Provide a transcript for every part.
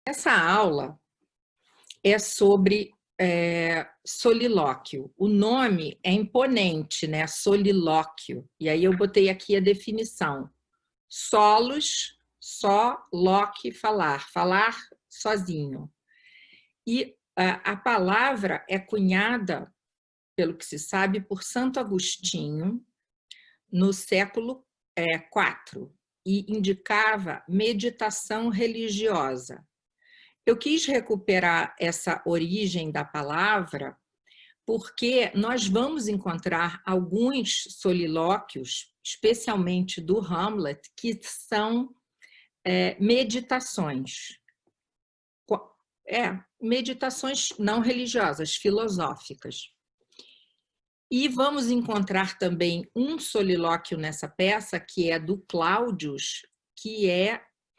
Essa aula é sobre solilóquio. O nome é imponente, né? Solilóquio. E aí eu botei aqui a definição. Solos, só, loque, falar. Falar sozinho. E a palavra é cunhada, pelo que se sabe, por Santo Agostinho, no século IV, e indicava meditação religiosa. Eu quis recuperar essa origem da palavra porque nós vamos encontrar alguns solilóquios, especialmente do Hamlet, que são meditações. Meditações não religiosas, filosóficas. E vamos encontrar também um solilóquio nessa peça, que é do Cláudius, que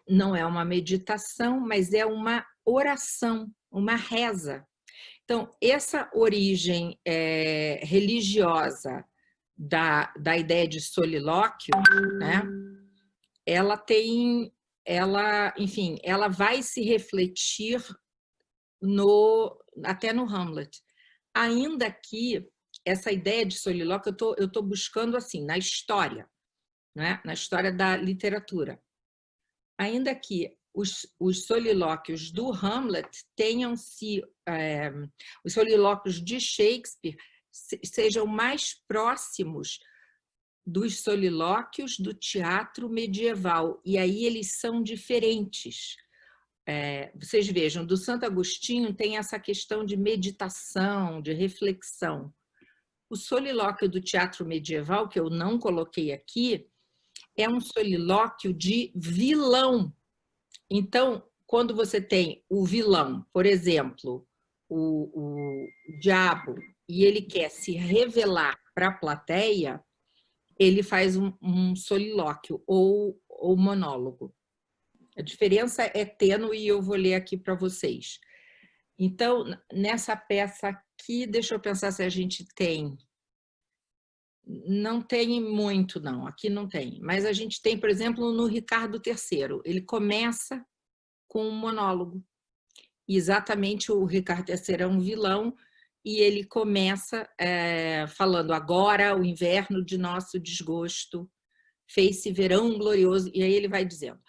não é uma meditação, mas é uma oração, uma reza. Então, essa origem religiosa da ideia de solilóquio, né, enfim, ela vai se refletir até no Hamlet. Ainda que essa ideia de solilóquio eu tô buscando assim na história, né, na história da literatura. Ainda que os solilóquios do Hamlet os solilóquios de Shakespeare sejam mais próximos dos solilóquios do teatro medieval, e aí eles são diferentes. Vocês vejam, do Santo Agostinho tem essa questão de meditação, de reflexão. O solilóquio do teatro medieval, que eu não coloquei aqui, é um solilóquio de vilão. Então, quando você tem o vilão, por exemplo, o diabo, e ele quer se revelar para a plateia, ele faz um solilóquio ou monólogo. A diferença é tênue e eu vou ler aqui para vocês. Então, nessa peça aqui, deixa eu pensar se a gente tem. Não tem muito, não. Aqui não tem. Mas a gente tem, por exemplo, no Ricardo III. Ele começa com um monólogo. E exatamente o Ricardo III é um vilão e ele começa falando: agora o inverno de nosso desgosto fez-se verão glorioso. E aí ele vai dizendo.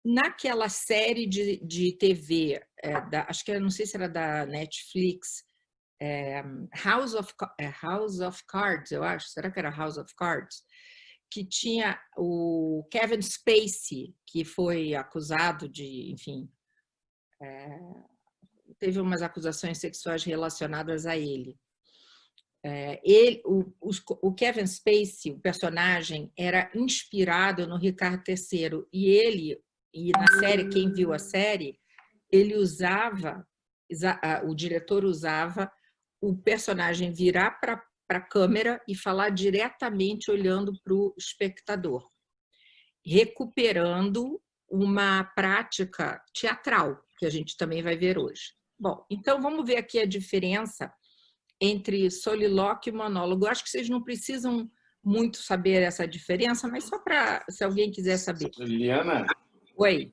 Naquela série de TV, acho que não sei se era da Netflix, House of Cards, eu acho. Será que era House of Cards? Que tinha o Kevin Spacey, que foi acusado de, enfim, teve umas acusações sexuais relacionadas a ele. O Kevin Spacey, o personagem, era inspirado no Ricardo III, e na série, quem viu a série, o diretor usava o personagem virar para a câmera e falar diretamente olhando para o espectador, recuperando uma prática teatral, que a gente também vai ver hoje. Bom, então vamos ver aqui a diferença entre solilóquio e monólogo. Eu acho que vocês não precisam muito saber essa diferença, mas só para, se alguém quiser saber. Liana? Oi.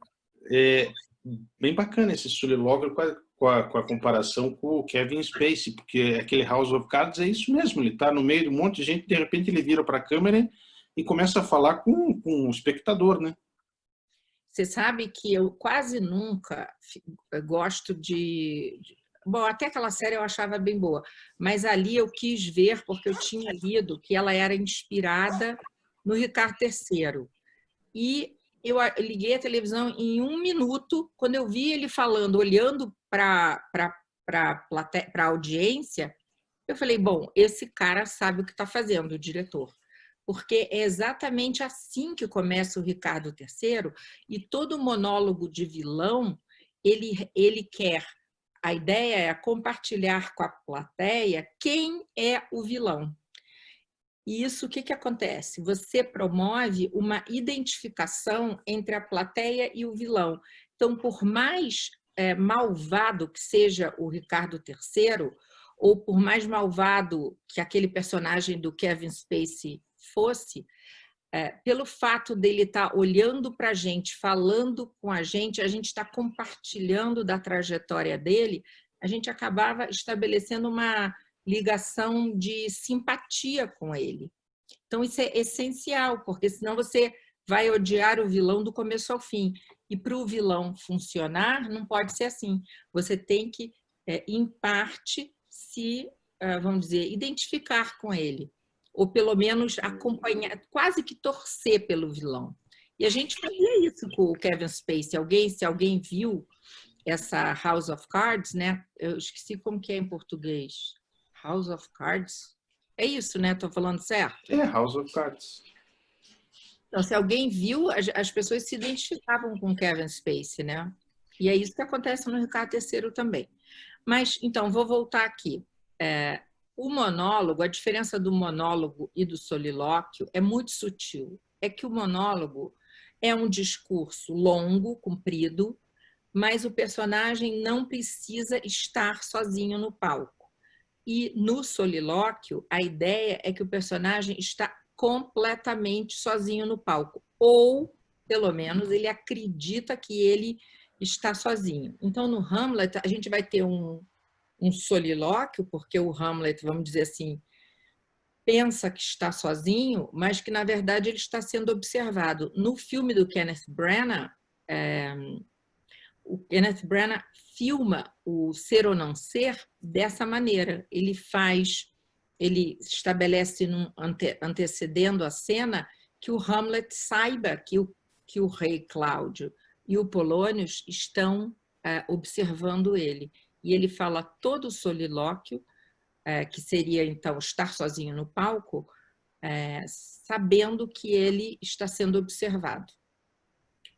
Bem bacana esse solilóquio com a comparação com o Kevin Spacey, porque aquele House of Cards é isso mesmo, ele está no meio de um monte de gente, de repente ele vira para a câmera e começa a falar com o espectador, né? Você sabe que eu quase nunca gosto Bom, até aquela série eu achava bem boa, mas ali eu quis ver porque eu tinha lido que ela era inspirada no Ricardo III. E eu liguei a televisão em 1 minuto, quando eu vi ele falando, olhando para a audiência, eu falei, bom, esse cara sabe o que está fazendo, o diretor. Porque é exatamente assim que começa o Ricardo III, e todo monólogo de vilão, ele quer, a ideia é compartilhar com a plateia quem é o vilão. E isso, o que acontece? Você promove uma identificação entre a plateia e o vilão. Então, por mais malvado que seja o Ricardo III, ou por mais malvado que aquele personagem do Kevin Spacey fosse, pelo fato dele estar olhando para a gente, falando com a gente está compartilhando da trajetória dele, a gente acabava estabelecendo uma ligação de simpatia com ele. Então, isso é essencial, porque senão você vai odiar o vilão do começo ao fim. E para o vilão funcionar, não pode ser assim. Você tem que, em parte, vamos dizer, identificar com ele. Ou pelo menos acompanhar, quase que torcer pelo vilão. E a gente fazia isso com o Kevin Spacey. Se alguém viu essa House of Cards, né? Eu esqueci como que é em português. House of Cards? É isso, né? Estou falando certo? House of Cards. Então, se alguém viu, as pessoas se identificavam com Kevin Spacey, né? E é isso que acontece no Ricardo III também. Mas, então, vou voltar aqui. O monólogo, a diferença do monólogo e do solilóquio é muito sutil. É que o monólogo é um discurso longo, comprido, mas o personagem não precisa estar sozinho no palco. E no solilóquio, a ideia é que o personagem está completamente sozinho no palco, ou, pelo menos, ele acredita que ele está sozinho. Então, no Hamlet, a gente vai ter um solilóquio, porque o Hamlet, vamos dizer assim, pensa que está sozinho, mas que, na verdade, ele está sendo observado. No filme do Kenneth Branagh, o Kenneth Branagh filma o Ser ou Não Ser dessa maneira. Ele estabelece, antecedendo a cena, que o Hamlet saiba que o rei Cláudio e o Polônios estão observando ele. E ele fala todo o solilóquio, que seria, então, estar sozinho no palco, sabendo que ele está sendo observado.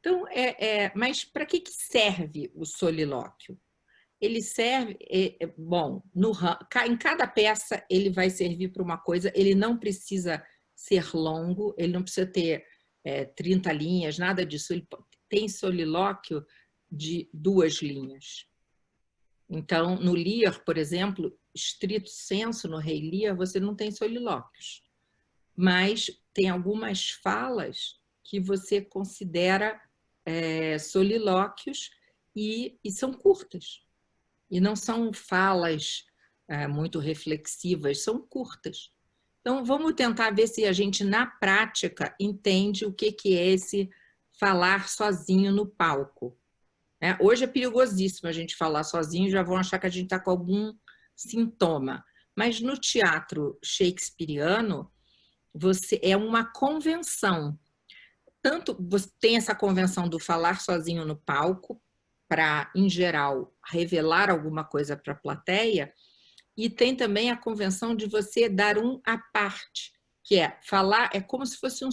Então, mas para que serve o solilóquio? Ele serve, bom, em cada peça ele vai servir para uma coisa, ele não precisa ser longo, ele não precisa ter 30 linhas, nada disso. Ele tem solilóquio de 2 linhas. Então, no Lear, por exemplo, estrito sensu, no Rei Lear, você não tem solilóquios, mas tem algumas falas que você considera solilóquios e são curtas. E não são falas muito reflexivas, são curtas. Então, vamos tentar ver se a gente, na prática, entende o que é esse falar sozinho no palco. Hoje é perigosíssimo a gente falar sozinho, já vão achar que a gente está com algum sintoma. Mas no teatro shakespeariano, é uma convenção. Tanto você tem essa convenção do falar sozinho no palco, para, em geral, revelar alguma coisa para a plateia, e tem também a convenção de você dar um à parte, que é falar, é como se fosse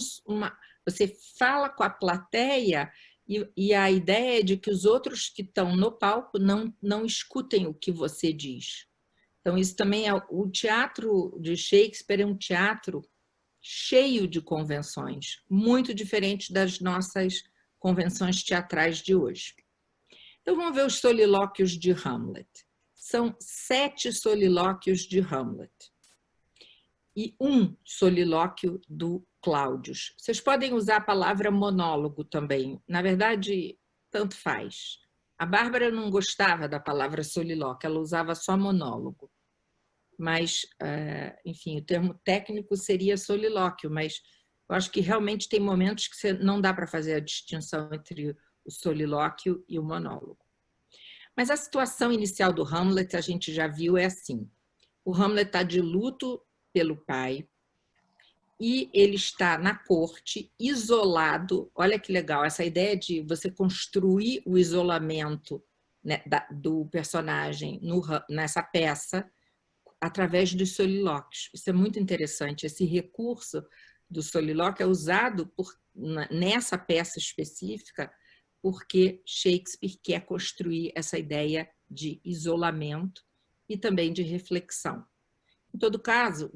você fala com a plateia e a ideia é de que os outros que estão no palco não escutem o que você diz. Então, isso também o teatro de Shakespeare é um teatro cheio de convenções, muito diferente das nossas convenções teatrais de hoje. Então, vamos ver os solilóquios de Hamlet. São 7 solilóquios de Hamlet e 1 solilóquio do Cláudius. Vocês podem usar a palavra monólogo também. Na verdade, tanto faz. A Bárbara não gostava da palavra solilóquio, ela usava só monólogo. Mas, enfim, o termo técnico seria solilóquio, mas eu acho que realmente tem momentos que não dá para fazer a distinção entre o solilóquio e o monólogo. Mas a situação inicial do Hamlet, a gente já viu, é assim. O Hamlet está de luto pelo pai e ele está na corte, isolado. Olha que legal, essa ideia de você construir o isolamento, né, do personagem nessa peça através dos solilóquios. Isso é muito interessante. Esse recurso do solilóquio é usado nessa peça específica porque Shakespeare quer construir essa ideia de isolamento e também de reflexão. Em todo caso,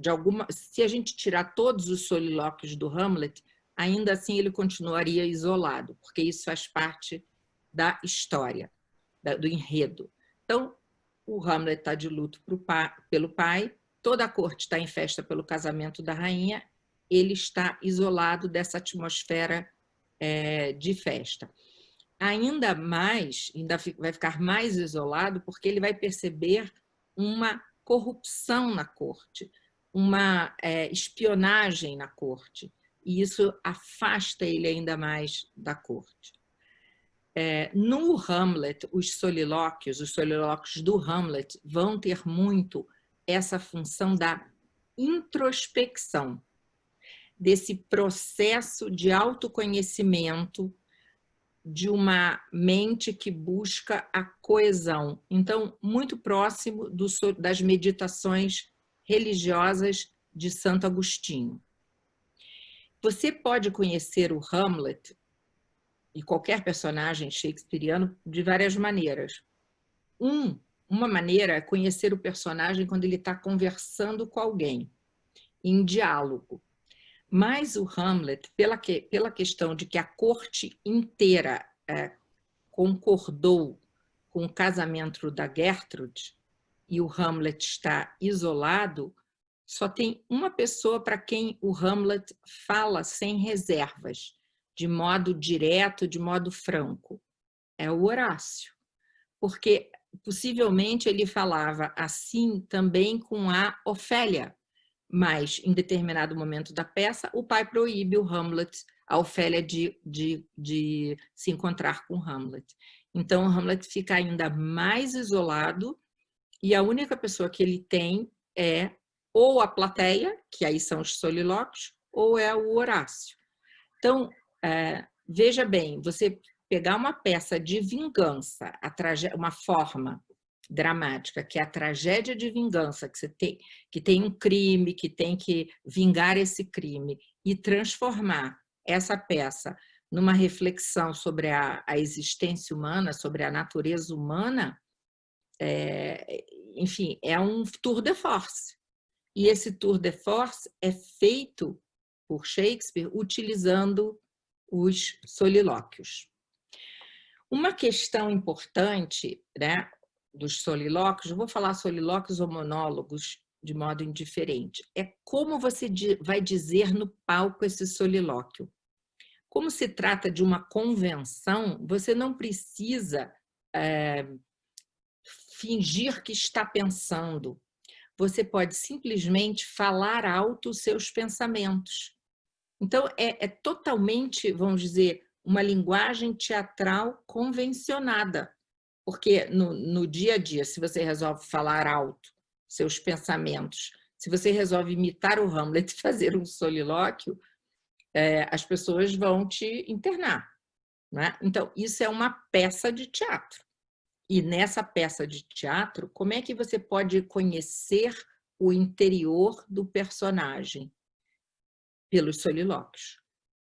se a gente tirar todos os solilóquios do Hamlet, ainda assim ele continuaria isolado, porque isso faz parte da história, do enredo. Então, o Hamlet está de luto pelo pai, toda a corte está em festa pelo casamento da rainha, ele está isolado dessa atmosfera de festa. Ainda mais, vai ficar mais isolado, porque ele vai perceber uma corrupção na corte, uma espionagem na corte, e isso afasta ele ainda mais da corte. No Hamlet, os solilóquios do Hamlet vão ter muito essa função da introspecção, desse processo de autoconhecimento, de uma mente que busca a coesão. Então, muito próximo das meditações religiosas de Santo Agostinho. Você pode conhecer o Hamlet e qualquer personagem shakespeariano de várias maneiras. Uma maneira é conhecer o personagem quando ele está conversando com alguém, em diálogo. Mas o Hamlet, pela questão de que a corte inteira concordou com o casamento da Gertrude e o Hamlet está isolado, só tem uma pessoa para quem o Hamlet fala sem reservas, de modo direto, de modo franco. É o Horácio. Porque possivelmente ele falava assim também com a Ofélia, mas em determinado momento da peça o pai proíbe o Hamlet, a Ofélia, de se encontrar com Hamlet. Então o Hamlet fica ainda mais isolado e a única pessoa que ele tem é ou a plateia, que aí são os solilóquios, ou é o Horácio. Então, veja bem, você pegar uma peça de vingança, uma forma dramática, que é a tragédia de vingança, que tem um crime, que tem que vingar esse crime, e transformar essa peça numa reflexão sobre a existência humana, sobre a natureza humana, enfim, é um tour de force. E esse tour de force é feito por Shakespeare utilizando os solilóquios. Uma questão importante, né, dos solilóquios, eu vou falar solilóquios ou monólogos de modo indiferente, é como você vai dizer no palco esse solilóquio. Como se trata de uma convenção, você não precisa fingir que está pensando. Você pode simplesmente falar alto os seus pensamentos. Então, é totalmente, vamos dizer, uma linguagem teatral convencionada. Porque no dia a dia, se você resolve falar alto seus pensamentos, se você resolve imitar o Hamlet e fazer um solilóquio, as pessoas vão te internar, né? Então, isso é uma peça de teatro. E nessa peça de teatro, como é que você pode conhecer o interior do personagem? Pelos solilóquios.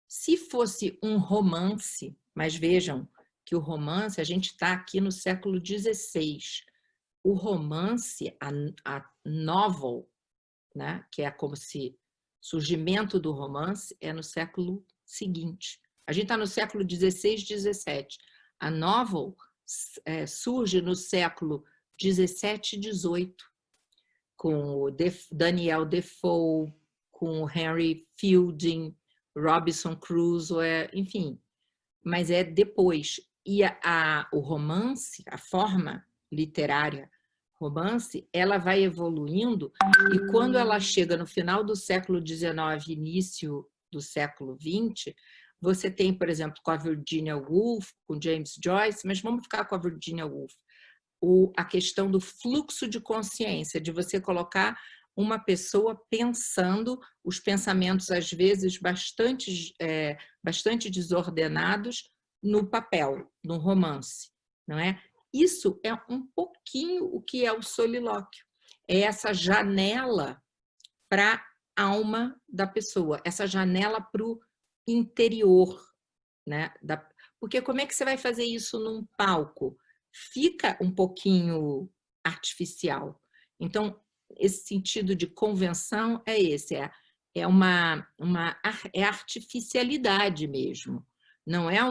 Se fosse um romance, mas vejam que o romance, a gente está aqui no século XVI. O romance, a novel, né, que é como se surgimento do romance, é no século seguinte. A gente está no século XVI, XVII. A novel surge no século XVII e XVIII, com o Daniel Defoe, com o Henry Fielding, Robinson Crusoe, enfim. Mas é depois. E o romance, a forma literária romance, ela vai evoluindo e quando ela chega no final do século XIX, início do século XX, você tem, por exemplo, com a Virginia Woolf, com James Joyce, mas vamos ficar com a Virginia Woolf, a questão do fluxo de consciência, de você colocar uma pessoa pensando os pensamentos, às vezes, bastante desordenados no papel, no romance, não é? Isso é um pouquinho o que é o solilóquio. É essa janela para a alma da pessoa, essa janela para o interior, né? Porque como é que você vai fazer isso num palco? Fica um pouquinho artificial. Então, esse sentido de convenção é esse, é artificialidade mesmo. Não é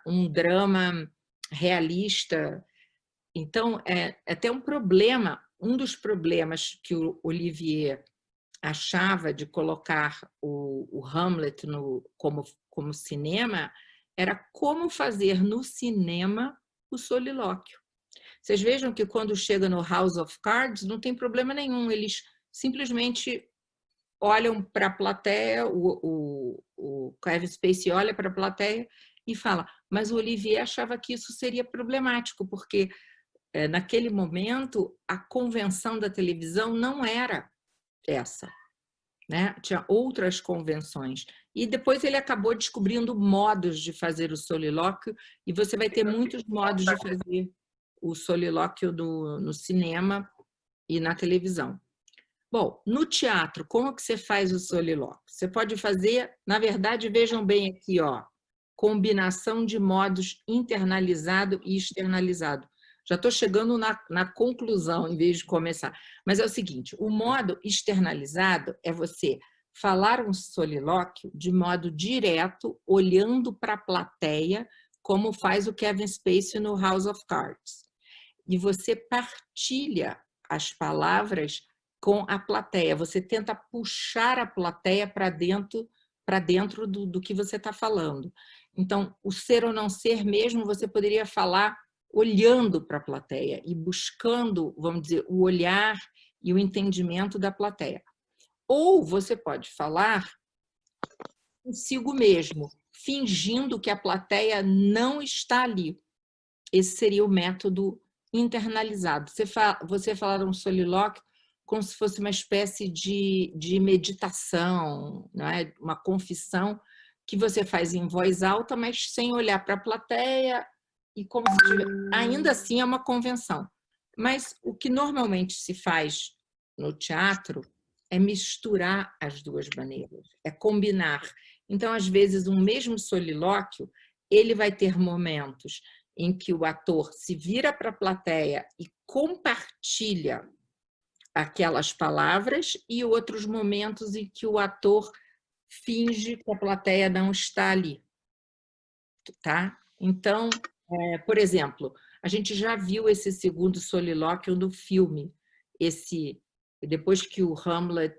um drama realista. Então, é até um problema, um dos problemas que o Olivier achava de colocar o Hamlet como cinema era como fazer no cinema o solilóquio. Vocês vejam que quando chega no House of Cards não tem problema nenhum, eles simplesmente olham para a plateia, o Kevin Spacey olha para a plateia e fala, mas o Olivier achava que isso seria problemático, porque naquele momento a convenção da televisão não era essa, né? Tinha outras convenções. E depois ele acabou descobrindo modos de fazer o solilóquio, e você vai ter muitos modos de fazer o solilóquio no cinema e na televisão. Bom, no teatro, como que você faz o solilóquio? Você pode fazer, na verdade, vejam bem aqui, ó, combinação de modos internalizado e externalizado. Já estou chegando na conclusão, em vez de começar. Mas é o seguinte, o modo externalizado é você falar um solilóquio de modo direto, olhando para a plateia, como faz o Kevin Spacey no House of Cards. E você partilha as palavras com a plateia. Você tenta puxar a plateia para dentro do que você está falando. Então, o ser ou não ser mesmo, você poderia falar olhando para a plateia e buscando, vamos dizer, o olhar e o entendimento da plateia. Ou você pode falar consigo mesmo, fingindo que a plateia não está ali. Esse seria o método internalizado. Você falar um solilóquio como se fosse uma espécie de meditação, não é? Uma confissão que você faz em voz alta, mas sem olhar para a plateia, e como se tivesse... Ainda assim é uma convenção. Mas o que normalmente se faz no teatro é misturar as duas maneiras, é combinar. Então, às vezes, um mesmo solilóquio, ele vai ter momentos em que o ator se vira para a plateia e compartilha aquelas palavras, e outros momentos em que o ator finge que a plateia não está ali. Tá? Então, por exemplo, a gente já viu esse segundo solilóquio no filme, depois que o Hamlet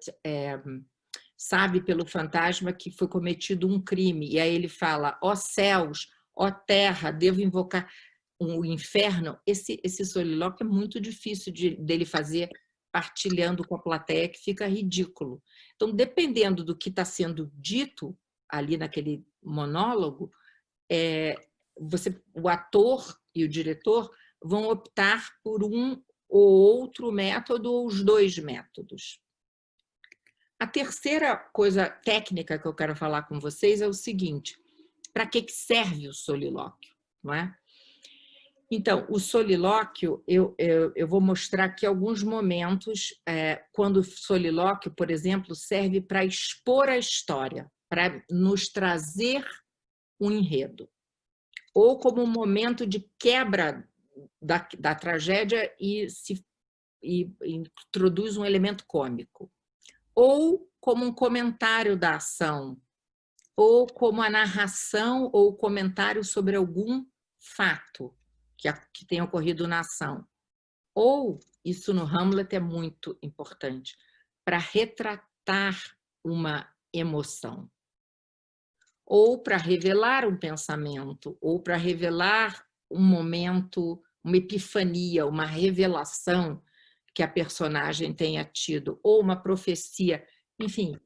sabe pelo fantasma que foi cometido um crime, e aí ele fala, ó céus, ó terra, devo invocar o inferno. Esse solilóquio é muito difícil dele fazer partilhando com a plateia, que fica ridículo. Então, dependendo do que está sendo dito ali naquele monólogo, o ator e o diretor vão optar por um ou outro método, ou os dois métodos. A terceira coisa técnica que eu quero falar com vocês é o seguinte, para que serve o solilóquio, não é? Então, o solilóquio, eu vou mostrar aqui alguns momentos, quando o solilóquio, por exemplo, serve para expor a história, para nos trazer um enredo, ou como um momento de quebra da tragédia e introduz um elemento cômico, ou como um comentário da ação, ou como a narração ou comentário sobre algum fato que tenha ocorrido na ação. Ou, isso no Hamlet é muito importante, para retratar uma emoção. Ou para revelar um pensamento, ou para revelar um momento, uma epifania, uma revelação que a personagem tenha tido, ou uma profecia. Enfim,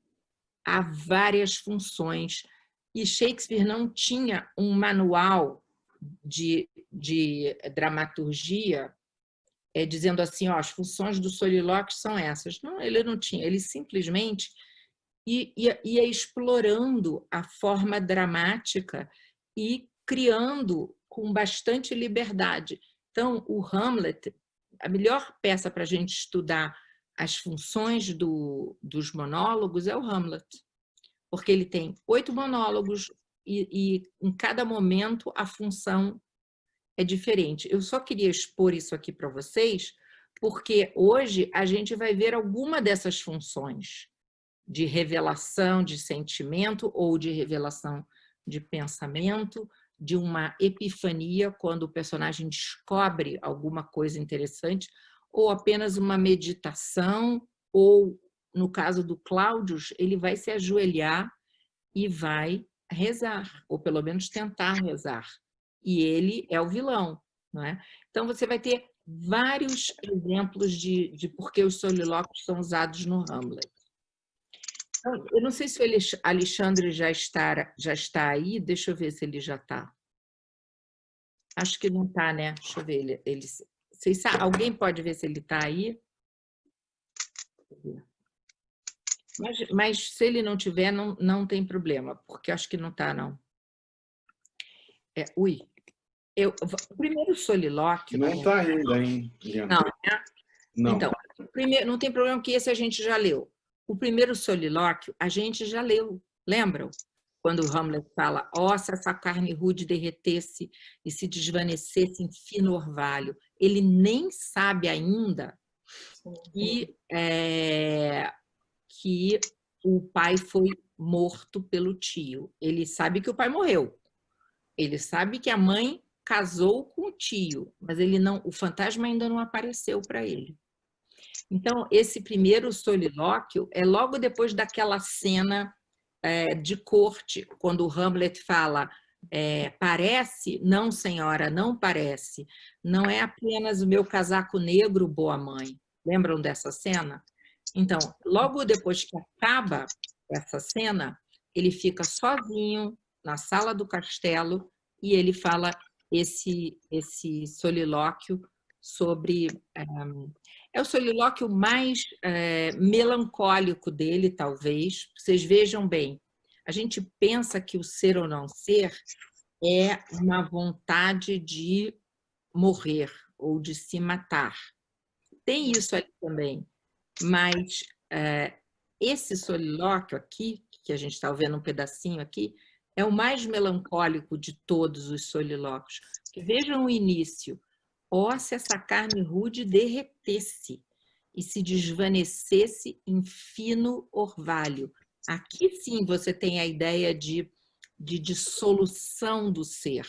há várias funções. E Shakespeare não tinha um manual de dramaturgia dizendo assim, ó, as funções do solilóquio são essas. Não, ele não tinha, ele simplesmente ia explorando a forma dramática e criando com bastante liberdade. Então, o Hamlet, a melhor peça para a gente estudar as funções dos monólogos é o Hamlet, porque ele tem 8 monólogos e em cada momento a função é diferente. Eu só queria expor isso aqui para vocês, porque hoje a gente vai ver alguma dessas funções de revelação de sentimento ou de revelação de pensamento, de uma epifania, quando o personagem descobre alguma coisa interessante, ou apenas uma meditação, ou no caso do Cláudius, ele vai se ajoelhar e vai rezar, ou pelo menos tentar rezar. E ele é o vilão, não é? Então, você vai ter vários exemplos de por que os solilóquios são usados no Hamlet. Então, eu não sei se o Alexandre já está aí, deixa eu ver se ele já está. Acho que não está, né? Deixa eu ver. Alguém pode ver se ele está aí? Mas se ele não tiver, não tem problema, porque acho que não está, não. O primeiro solilóquio... Não está ainda, hein, Diana? Não, né? Não. Então, primeiro, não tem problema que esse a gente já leu. O primeiro solilóquio a gente já leu, lembram? Quando o Hamlet fala, se essa carne rude derretesse e se desvanecesse em fino orvalho. Ele nem sabe ainda que o pai foi morto pelo tio. Ele sabe que o pai morreu. Ele sabe que a mãe casou com o tio, mas o fantasma ainda não apareceu para ele. Então, esse primeiro solilóquio é logo depois daquela cena de corte, quando o Hamlet fala, parece, não senhora, não parece, não é apenas o meu casaco negro, boa mãe. Lembram dessa cena? Então, logo depois que acaba essa cena, ele fica sozinho na sala do castelo e ele fala esse solilóquio sobre... É o solilóquio mais melancólico dele, talvez. Vocês vejam bem, a gente pensa que o ser ou não ser é uma vontade de morrer ou de se matar. Tem isso ali também, mas esse solilóquio aqui, que a gente está vendo um pedacinho aqui, é o mais melancólico de todos os solilóquios. Vejam o início. Se essa carne rude derretesse e se desvanecesse em fino orvalho. Aqui sim você tem a ideia de dissolução do ser,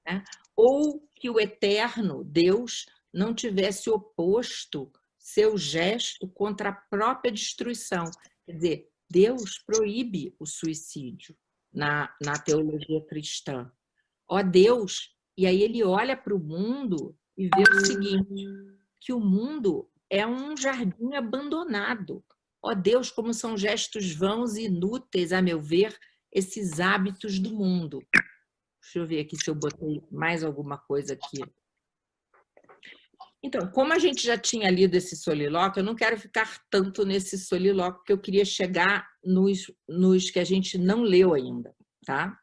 né? Ou que o eterno Deus não tivesse oposto seu gesto contra a própria destruição. Quer dizer, Deus proíbe o suicídio na teologia cristã. Deus, e aí ele olha para o mundo e vê o seguinte, que o mundo é um jardim abandonado. Deus, como são gestos vãos e inúteis, a meu ver, esses hábitos do mundo. Deixa eu ver aqui se eu botei mais alguma coisa aqui. Então, como a gente já tinha lido esse solilóquio, eu não quero ficar tanto nesse solilóquio, porque eu queria chegar nos que a gente não leu ainda, tá?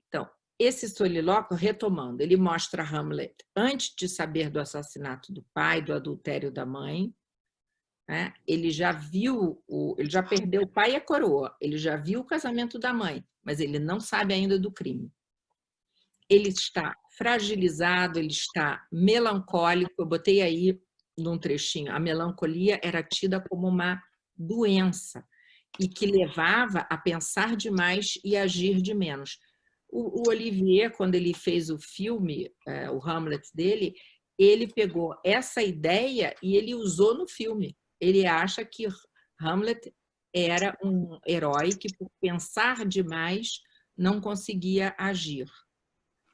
Então, esse solilóquio, retomando, ele mostra Hamlet antes de saber do assassinato do pai, do adultério da mãe, né? Ele já viu, ele já perdeu o pai e a coroa, ele já viu o casamento da mãe, mas ele não sabe ainda do crime. Ele está fragilizado, ele está melancólico. Eu botei aí num trechinho, a melancolia era tida como uma doença e que levava a pensar demais e agir de menos. O Olivier, quando ele fez o filme, o Hamlet dele, ele pegou essa ideia e ele usou no filme. Ele acha que Hamlet era um herói que, por pensar demais, não conseguia agir.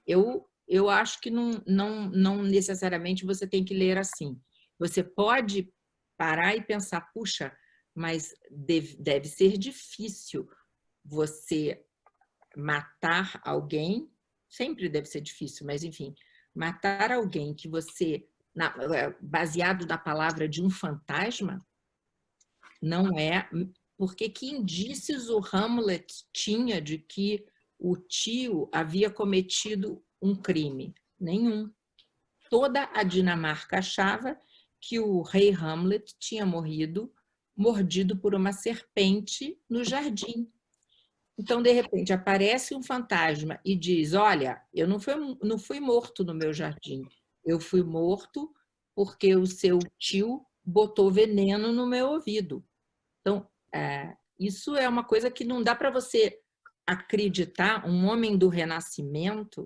Eu acho que não necessariamente você tem que ler assim. Você pode parar e pensar, puxa, mas deve ser difícil você matar alguém, sempre deve ser difícil, mas enfim, matar alguém que você, baseado na palavra de um fantasma, não é... Porque que indícios o Hamlet tinha de que o tio havia cometido um crime? Nenhum. Toda a Dinamarca achava que o rei Hamlet tinha morrido mordido por uma serpente no jardim. Então, de repente, aparece um fantasma e diz, olha, eu não fui morto no meu jardim, eu fui morto porque o seu tio botou veneno no meu ouvido. Então, isso é uma coisa que não dá para você acreditar. Um homem do Renascimento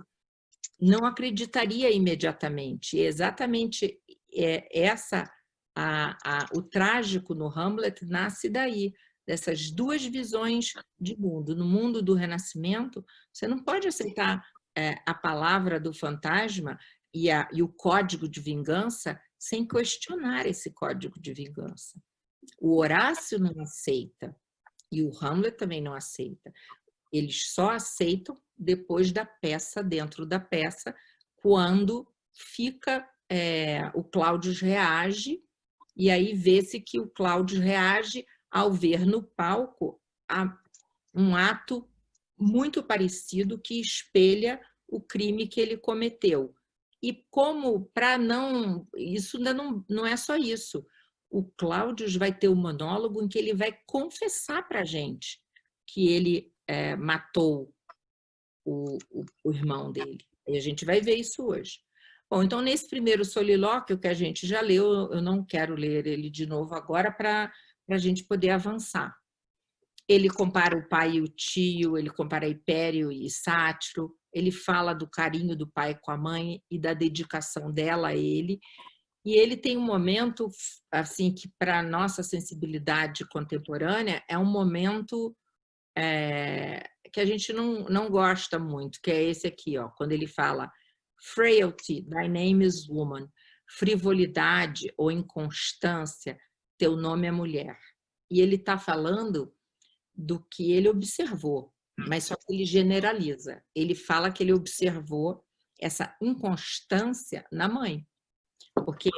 não acreditaria imediatamente. É exatamente essa O trágico no Hamlet nasce daí, dessas duas visões de mundo. No mundo do Renascimento, você não pode aceitar a palavra do fantasma e o código de vingança sem questionar esse código de vingança. O Horácio não aceita e o Hamlet também não aceita. Eles só aceitam depois da peça, dentro da peça, quando fica o Cláudio reage, e aí vê-se que o Cláudio reage ao ver no palco um ato muito parecido que espelha o crime que ele cometeu. E como, para não... Isso ainda não é só isso. O Cláudio vai ter um monólogo em que ele vai confessar para a gente que ele matou o irmão dele. E a gente vai ver isso hoje. Bom, então, nesse primeiro solilóquio que a gente já leu, eu não quero ler ele de novo agora para a gente poder avançar. Ele compara o pai e o tio, ele compara Hipério e Sátiro, ele fala do carinho do pai com a mãe e da dedicação dela a ele. E ele tem um momento assim que, para a nossa sensibilidade contemporânea, é um momento que a gente não gosta muito, que é esse aqui, ó, quando ele fala frailty, thy name is woman, frivolidade ou inconstância, teu nome é mulher. E ele está falando do que ele observou, mas só que ele generaliza. Ele fala que ele observou essa inconstância na mãe, porque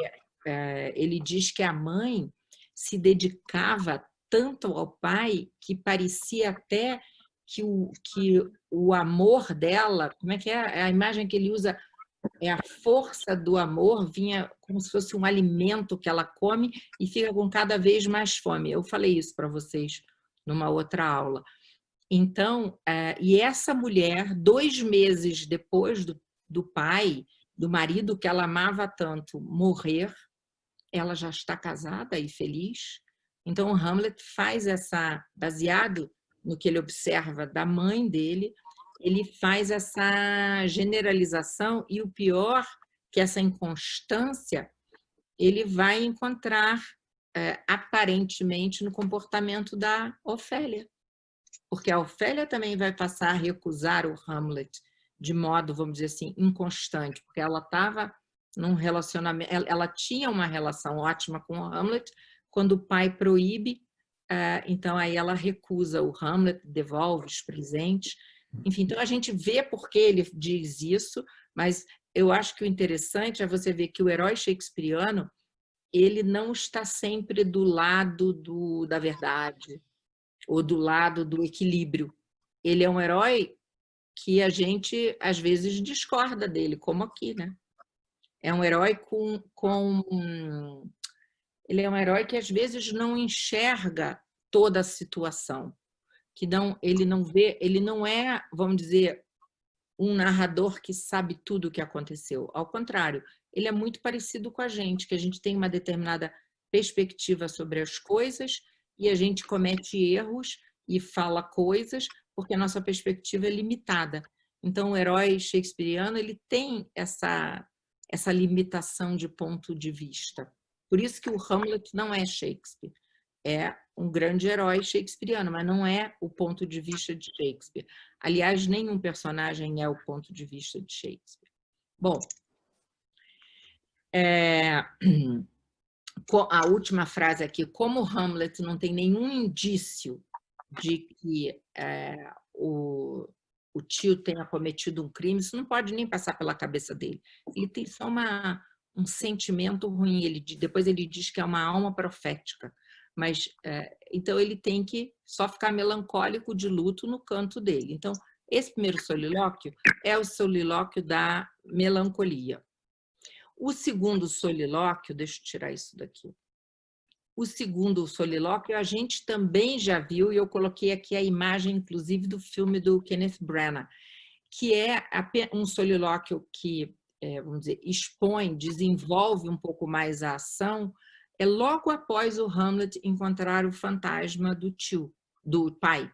ele diz que a mãe se dedicava tanto ao pai que parecia até que o amor dela, como é que é a imagem que ele usa? A força do amor vinha como se fosse um alimento que ela come e fica com cada vez mais fome. Eu falei isso para vocês numa outra aula. Então, e essa mulher, 2 meses depois do pai, do marido que ela amava tanto, morrer, ela já está casada e feliz. Então, o Hamlet faz baseado no que ele observa da mãe dele, ele faz essa generalização e o pior, que essa inconstância, ele vai encontrar aparentemente no comportamento da Ofélia. Porque a Ofélia também vai passar a recusar o Hamlet de modo, vamos dizer assim, inconstante, porque ela estava num relacionamento, ela tinha uma relação ótima com o Hamlet, quando o pai proíbe, então aí ela recusa o Hamlet, devolve os presentes. Enfim, então a gente vê por que ele diz isso, mas eu acho que o interessante é você ver que o herói shakespeariano, ele não está sempre do lado da verdade ou do lado do equilíbrio. Ele é um herói que a gente, às vezes, discorda dele, como aqui, né? É um herói ele é um herói que, às vezes, não enxerga toda a situação, que ele não vê, ele não é, vamos dizer, um narrador que sabe tudo o que aconteceu. Ao contrário, ele é muito parecido com a gente, que a gente tem uma determinada perspectiva sobre as coisas e a gente comete erros e fala coisas porque a nossa perspectiva é limitada. Então, o herói shakespeariano, ele tem essa limitação de ponto de vista. Por isso que o Hamlet não é Shakespeare. É um grande herói shakespeariano, mas não é o ponto de vista de Shakespeare. Aliás, nenhum personagem é o ponto de vista de Shakespeare. Bom, a última frase aqui, como Hamlet não tem nenhum indício de que o tio tenha cometido um crime, isso não pode nem passar pela cabeça dele. Ele tem só um sentimento ruim. Depois ele diz que é uma alma profética. Mas, então, ele tem que só ficar melancólico de luto no canto dele. Então, esse primeiro solilóquio é o solilóquio da melancolia. O segundo solilóquio, deixa eu tirar isso daqui. O segundo solilóquio a gente também já viu, e eu coloquei aqui a imagem, inclusive, do filme do Kenneth Branagh, que é um solilóquio que, vamos dizer, expõe, desenvolve um pouco mais a ação, é logo após o Hamlet encontrar o fantasma do pai.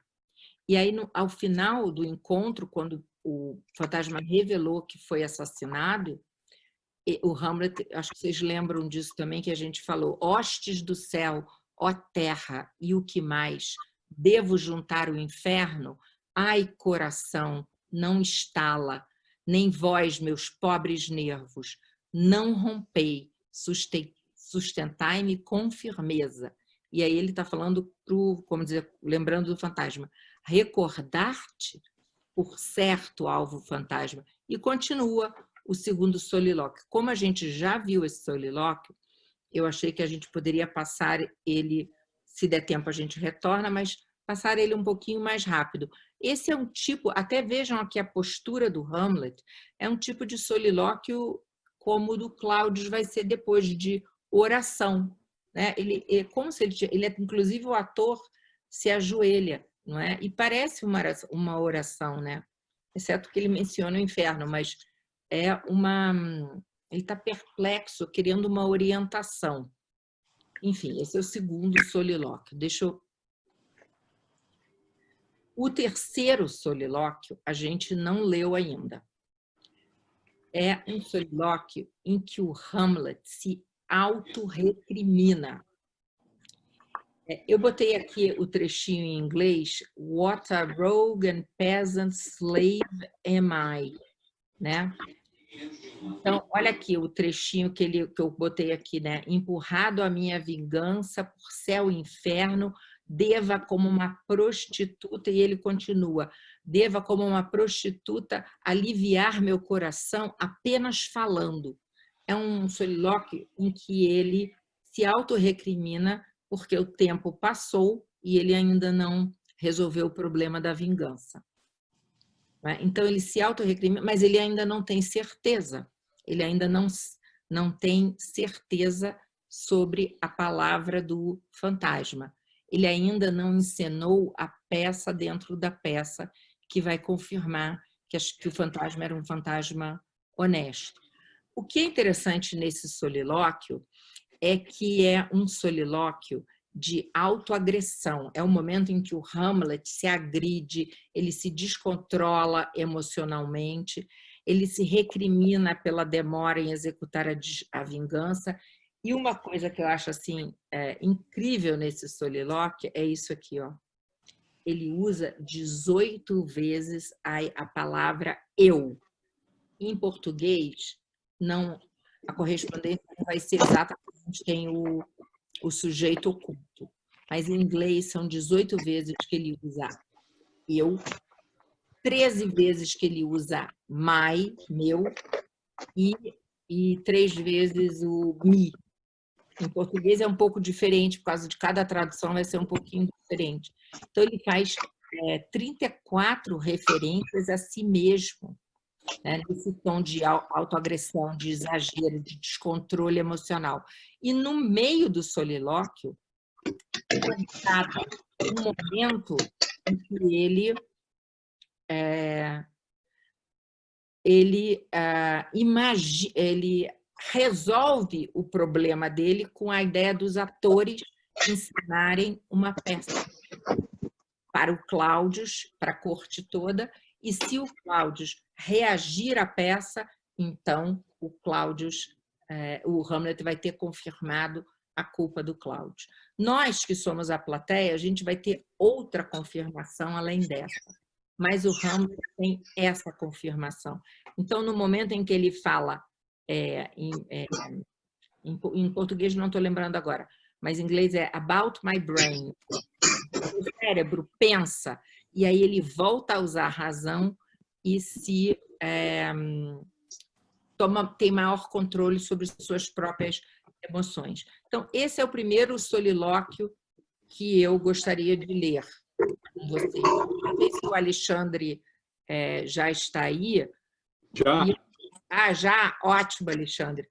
E aí, ao final do encontro, quando o fantasma revelou que foi assassinado, o Hamlet, acho que vocês lembram disso também, que a gente falou, hostes do céu, ó terra, e o que mais? Devo juntar o inferno? Ai, coração, não estala, nem vós, meus pobres nervos, não rompei, sustentai-me com firmeza. E aí ele está falando, como dizer, lembrando do fantasma, recordar-te, por certo, alvo fantasma. E continua o segundo solilóquio. Como a gente já viu esse solilóquio, eu achei que a gente poderia passar ele, se der tempo a gente retorna, mas passar ele um pouquinho mais rápido. Esse é um tipo, até vejam aqui a postura do Hamlet, é um tipo de solilóquio como o do Cláudio vai ser depois, de oração. Né? Ele é como se ele é, inclusive o ator se ajoelha, não é? E parece uma oração, né? Exceto que ele menciona o inferno, mas é ele está perplexo, querendo uma orientação. Enfim, esse é o segundo solilóquio. O terceiro solilóquio a gente não leu ainda. É um solilóquio em que o Hamlet se autorrecrimina. Eu botei aqui o trechinho em inglês, What a rogue and peasant slave am I, né? Então, olha aqui o trechinho que eu botei aqui, né? Empurrado à minha vingança por céu e inferno, deva como uma prostituta, e ele continua, deva como uma prostituta aliviar meu coração apenas falando. É um solilóquio em que ele se autorrecrimina porque o tempo passou e ele ainda não resolveu o problema da vingança. Então, ele se autorrecrimina, mas ele ainda não tem certeza. Ele ainda não tem certeza sobre a palavra do fantasma. Ele ainda não encenou a peça dentro da peça que vai confirmar que o fantasma era um fantasma honesto. O que é interessante nesse solilóquio é que é um solilóquio de autoagressão. É o momento em que o Hamlet se agride, ele se descontrola emocionalmente, ele se recrimina pela demora em executar a vingança. E uma coisa que eu acho assim incrível nesse solilóquio é isso aqui, ó. Ele usa 18 vezes a palavra eu. Em português, a correspondência não vai ser exata, porque a gente tem o sujeito oculto. Mas em inglês são 18 vezes que ele usa eu, 13 vezes que ele usa my, meu, e 3 vezes o me. Em português é um pouco diferente, por causa de cada tradução vai ser um pouquinho diferente. Então, ele faz 34 referências a si mesmo, né, nesse tom de autoagressão, de exagero, de descontrole emocional. E no meio do solilóquio, é um momento em que ele resolve o problema dele com a ideia dos atores ensinarem uma peça para o Cláudius, para a corte toda, e se o Cláudius reagir à peça, então o Hamlet vai ter confirmado a culpa do Cláudio. Nós que somos a plateia, a gente vai ter outra confirmação além dessa, mas o Hamlet tem essa confirmação. Então, no momento em que ele fala, em português não estou lembrando agora, mas em inglês é about my brain, o cérebro pensa, e aí ele volta a usar a razão e tem maior controle sobre suas próprias emoções. Então, esse é o primeiro solilóquio que eu gostaria de ler com vocês. Não sei se o Alexandre já está aí. Já. Já? Ótimo, Alexandre.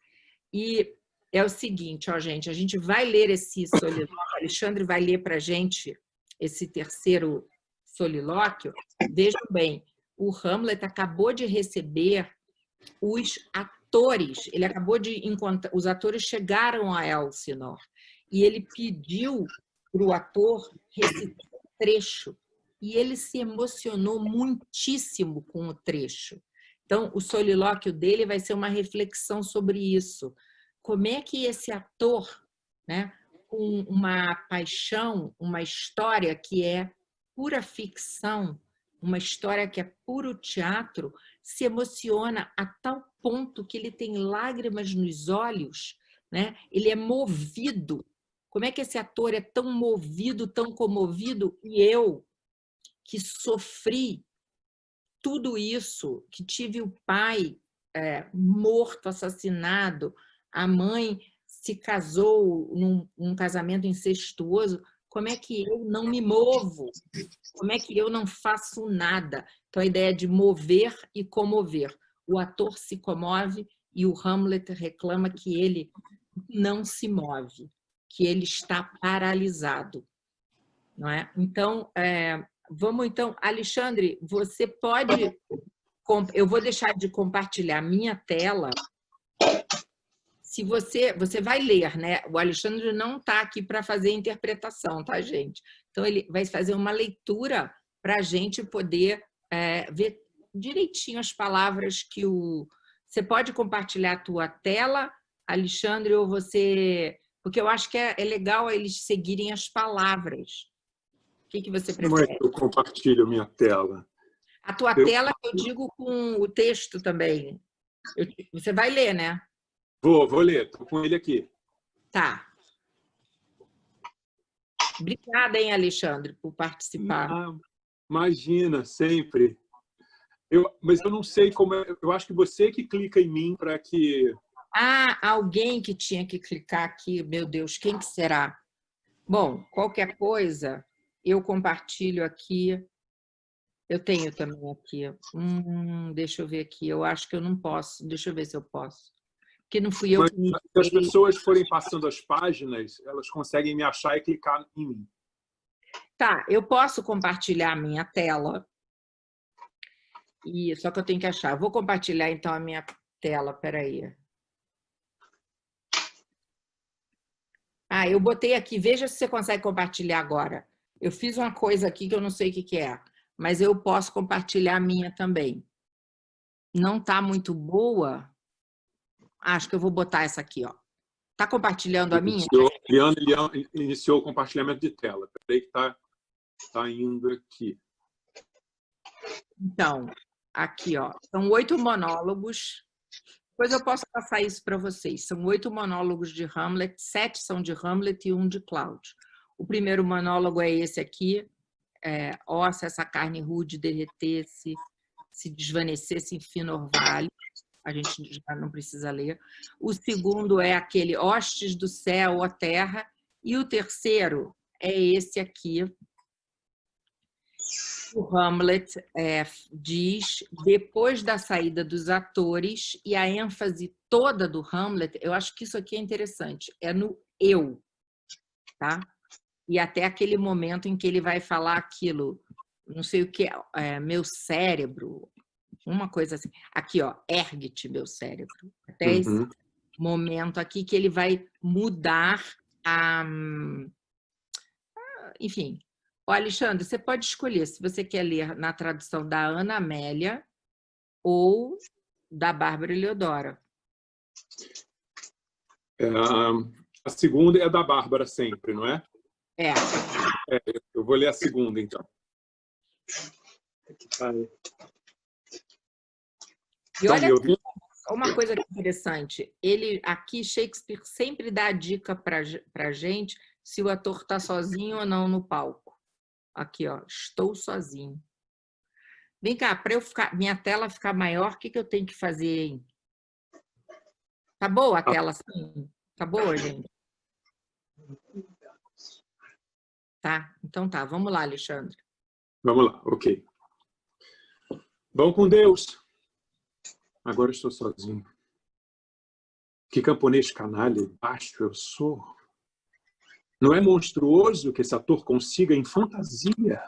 E é o seguinte, ó, gente, a gente vai ler esse solilóquio, o Alexandre vai ler para a gente esse terceiro solilóquio. Vejam bem, o Hamlet acabou de receber os atores, ele acabou de encontrar, os atores chegaram a Elsinore e ele pediu para o ator recitar um trecho e ele se emocionou muitíssimo com o trecho. Então, o solilóquio dele vai ser uma reflexão sobre isso. Como é que esse ator, né, com uma paixão, uma história que é pura ficção, uma história que é puro teatro, se emociona a tal ponto que ele tem lágrimas nos olhos, né? Ele é movido. Como é que esse ator é tão movido, tão comovido? E eu, que sofri tudo isso, que tive o pai morto, assassinado, a mãe se casou num casamento incestuoso, como é que eu não me movo? Como é que eu não faço nada? Então, a ideia de mover e comover. O ator se comove e o Hamlet reclama que ele não se move, que ele está paralisado. Não é? Então, vamos então, Alexandre, você pode... Eu vou deixar de compartilhar minha tela. Se você vai ler, né? O Alexandre não está aqui para fazer interpretação, tá, gente? Então, ele vai fazer uma leitura para a gente poder ver direitinho as palavras que o... Você pode compartilhar a tua tela, Alexandre, ou você... Porque eu acho que é legal eles seguirem as palavras. O que você prefere? Eu compartilho minha tela. A tua tela, eu digo com o texto também. Você vai ler, né? Vou ler. Estou com ele aqui. Tá. Obrigada, hein, Alexandre, por participar. Imagina, sempre. Mas eu não sei como é. Eu acho que você que clica em mim para que... Alguém que tinha que clicar aqui. Meu Deus, quem que será? Bom, qualquer coisa, eu compartilho aqui. Eu tenho também aqui. Deixa eu ver aqui. Eu acho que eu não posso. Deixa eu ver se eu posso. Porque não fui eu Mas, que me... se as pessoas forem passando as páginas, elas conseguem me achar e clicar em mim. Tá, eu posso compartilhar a minha tela. Só que eu tenho que achar. Eu vou compartilhar, então, a minha tela. Espera aí. Eu botei aqui. Veja se você consegue compartilhar agora. Eu fiz uma coisa aqui que eu não sei o que é. Mas eu posso compartilhar a minha também. Não está muito boa? Acho que eu vou botar essa aqui, ó. Está compartilhando a minha? Eliane iniciou o compartilhamento de tela. Peraí que está indo aqui. Então, aqui, ó. São 8 monólogos. Depois eu posso passar isso para vocês. São 8 monólogos de Hamlet, 7 são de Hamlet e 1 de Cláudio. O primeiro monólogo é esse aqui. Ó, se essa carne rude derretesse, se desvanecesse em fino orvalho. A gente já não precisa ler. O segundo é aquele hostes do céu, ó terra. E o terceiro é esse aqui. O Hamlet diz, depois da saída dos atores, e a ênfase toda do Hamlet, eu acho que isso aqui é interessante, é no eu, tá? E até aquele momento em que ele vai falar aquilo, não sei o que, meu cérebro, uma coisa assim. Aqui, ó, ergue-te, meu cérebro. Até esse momento aqui que ele vai mudar a... Enfim. Ó, Alexandre, você pode escolher se você quer ler na tradução da Ana Amélia ou da Bárbara Eleodora. A segunda é da Bárbara sempre, não é? Eu vou ler a segunda, então. E olha aqui, uma coisa interessante. Aqui, Shakespeare sempre dá a dica para a gente se o ator está sozinho ou não no palco. Aqui, ó, estou sozinho. Vem cá, para minha tela ficar maior, o que eu tenho que fazer, hein? Tá boa a tela assim? Tá boa, gente? Tá, então tá. Vamos lá, Alexandre. Vamos lá, ok. Vamos com Deus. Agora estou sozinho. Que camponês canalha e baixo eu sou. Não é monstruoso que esse ator consiga, em fantasia,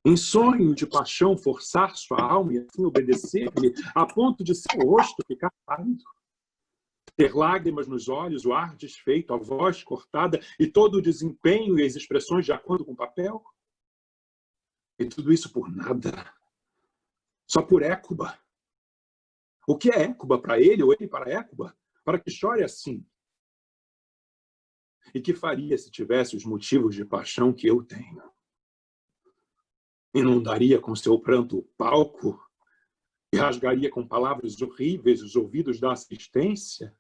em sonho de paixão, forçar sua alma e assim obedecer-me, a ponto de seu rosto ficar pálido? Ter lágrimas nos olhos, o ar desfeito, a voz cortada e todo o desempenho e as expressões de acordo com o papel? E tudo isso por nada. Só por Écuba. O que é Écuba para ele ou ele para Écuba? Para que chore assim? E que faria se tivesse os motivos de paixão que eu tenho? Inundaria com seu pranto o palco? E rasgaria com palavras horríveis os ouvidos da assistência?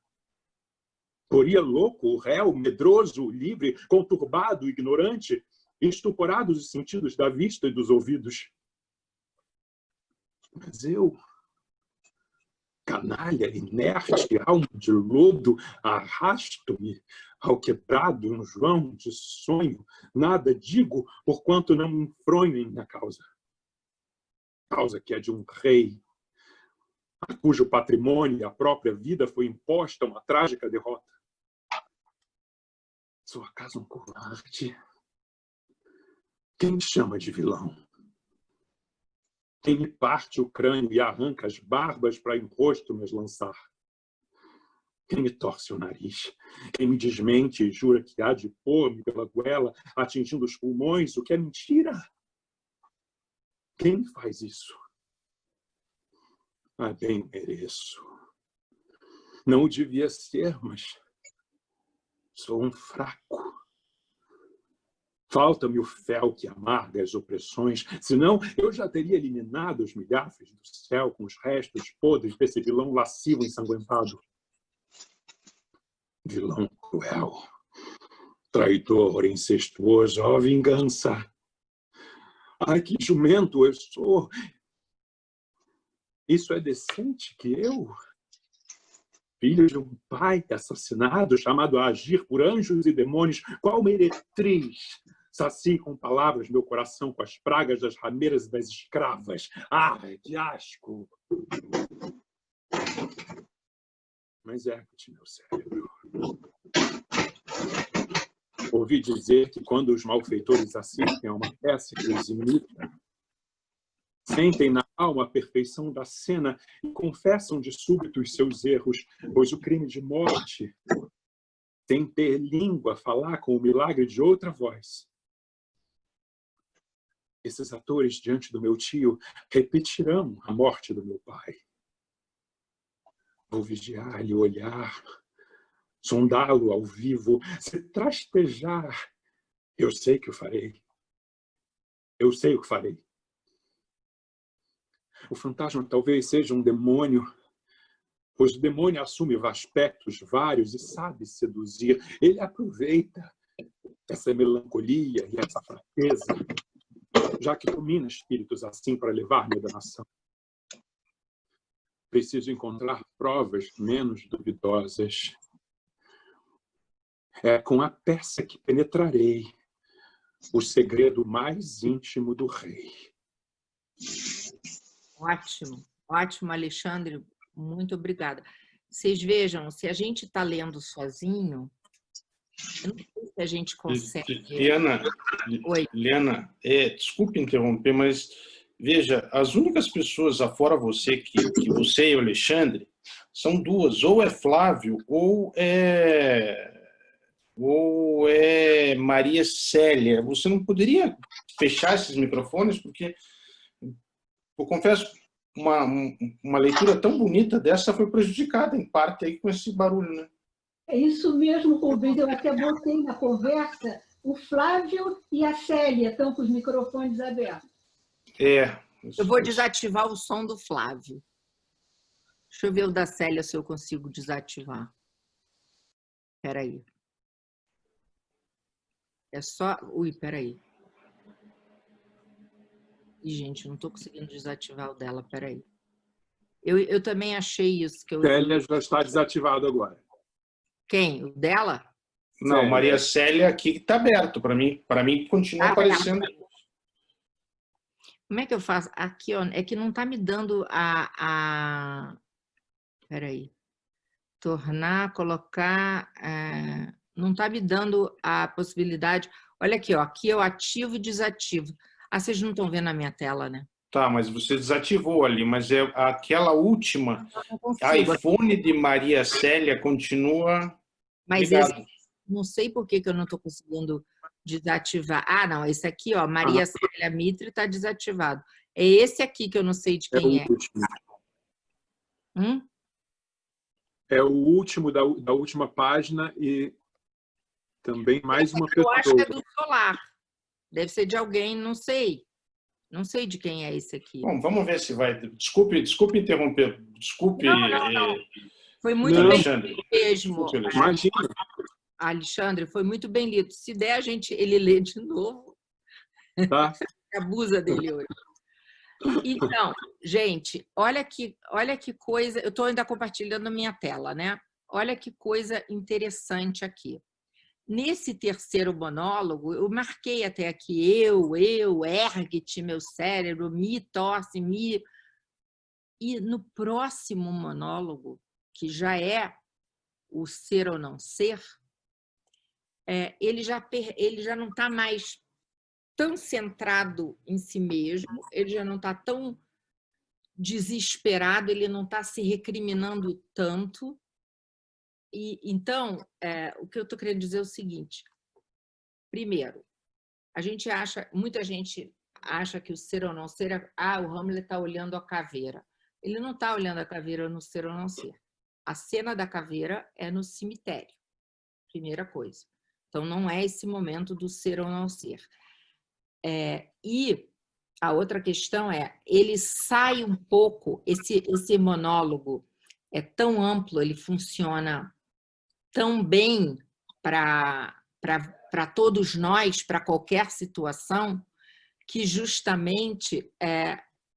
Poria louco o réu, medroso, livre, conturbado, ignorante, estuporados os sentidos da vista e dos ouvidos? Mas eu, canalha, inerte, alma de lodo, arrasto-me ao quebrado um João de sonho, nada digo, porquanto não me enfronho em minha causa. Causa que é de um rei, a cujo patrimônio e a própria vida foi imposta uma trágica derrota. Sou acaso um covarde? Quem me chama de vilão? Quem me parte o crânio e arranca as barbas para em rosto me lançar? Quem me torce o nariz? Quem me desmente e jura que há de pôr-me pela goela, atingindo os pulmões, o que é mentira? Quem me faz isso? Ah, bem mereço. Não o devia ser, mas sou um fraco. Falta-me o fel que amarga as opressões, senão eu já teria eliminado os milhafres do céu com os restos podres desse vilão lascivo ensanguentado. Vilão cruel, traidor, incestuoso, ó vingança! Ai, que jumento eu sou! Isso é decente que eu, filho de um pai assassinado, chamado a agir por anjos e demônios, qual meretriz, sacie com palavras meu coração com as pragas das rameiras e das escravas. Ai, que asco! Mas ergue-te, meu cérebro. Ouvi dizer que quando os malfeitores assistem a uma peça que os imita, sentem na alma a perfeição da cena e confessam de súbito os seus erros, pois o crime de morte tem ter língua falar com o milagre de outra voz. Esses atores diante do meu tio repetirão a morte do meu pai. Vou vigiar-lhe o olhar, sondá-lo ao vivo, se trastejar. Eu sei que o farei. Eu sei o que farei. O fantasma talvez seja um demônio, pois o demônio assume aspectos vários e sabe seduzir. Ele aproveita essa melancolia e essa fraqueza, já que domina espíritos assim para levar-me à danação. Preciso encontrar provas menos duvidosas. É com a peça que penetrarei o segredo mais íntimo do rei. Ótimo, ótimo, Alexandre. Muito obrigada. Vocês vejam, se a gente está lendo sozinho, eu não sei se a gente consegue... Liana, desculpe interromper, mas veja, as únicas pessoas afora você, que você e o Alexandre, são duas, ou é Flávio, ou é Maria Célia. Você não poderia fechar esses microfones, porque eu confesso, uma leitura tão bonita dessa foi prejudicada, em parte, aí, com esse barulho, né? É isso mesmo, Rubens. Eu até botei na conversa o Flávio e a Célia estão com os microfones abertos. Eu vou desativar o som do Flávio. Deixa eu ver o da Célia se eu consigo desativar. Espera aí. É só... Ui, espera aí. Ih, gente, não estou conseguindo desativar o dela, espera aí. Eu também achei isso. Célia já está desativado agora. Quem? O dela? Não, Célia. Maria Célia aqui está aberto. Para mim continua aparecendo. Como é que eu faço? Aqui, ó, é que não está me dando Espera aí. Tornar, colocar... não está me dando a possibilidade... Olha aqui, ó, aqui eu ativo e desativo. Ah, vocês não estão vendo a minha tela, né? Tá, mas você desativou ali, mas é aquela última, iPhone de Maria Célia continua ligado. Não sei por que eu não estou conseguindo desativar. Ah, não, esse aqui, ó, Maria Célia Mitre está desativado. É esse aqui que eu não sei de quem é. Hum? É o último da última página e também mais uma Eu acho que é pessoa. do Solar. Deve ser de alguém, não sei. Não sei de quem é esse aqui. Bom, vamos ver se vai... Desculpe interromper. Desculpe, Não, foi muito Não. bem Alexandre. mesmo. Desculpe, Alexandre. Imagina. Alexandre, foi muito bem lido. Se der, ele lê de novo. Tá? Abusa dele hoje. Então, gente, olha que coisa. Eu estou ainda compartilhando a minha tela, né? Olha que coisa interessante aqui. Nesse terceiro monólogo, eu marquei até aqui ergue-te, meu cérebro, me torce, me... E no próximo monólogo, que já é o ser ou não ser, ele já não está mais tão centrado em si mesmo, ele já não está tão desesperado, ele não está se recriminando tanto. E então, o que eu estou querendo dizer é o seguinte: primeiro, muita gente acha que o ser ou não ser, o Hamlet está olhando a caveira. Ele não está olhando a caveira no ser ou não ser. A cena da caveira é no cemitério, primeira coisa. Então, não é esse momento do ser ou não ser. E a outra questão ele sai um pouco, esse monólogo é tão amplo, ele funciona tão bem para todos nós, para qualquer situação, que justamente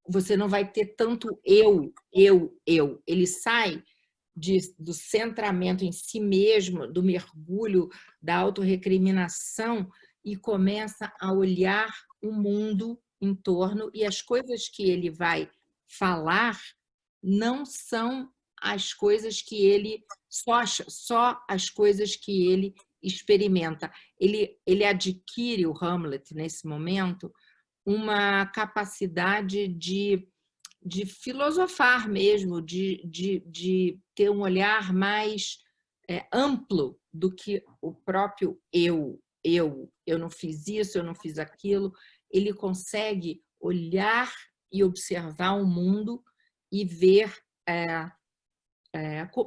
você não vai ter tanto eu. Ele sai do centramento em si mesmo, do mergulho, da autorrecriminação, e começa a olhar o mundo em torno, e as coisas que ele vai falar não são as coisas que ele só as coisas que ele experimenta. Ele adquire, o Hamlet, nesse momento, uma capacidade de filosofar mesmo, de ter um olhar mais amplo do que o próprio eu. Eu não fiz isso, eu não fiz aquilo. Ele consegue olhar e observar o mundo e ver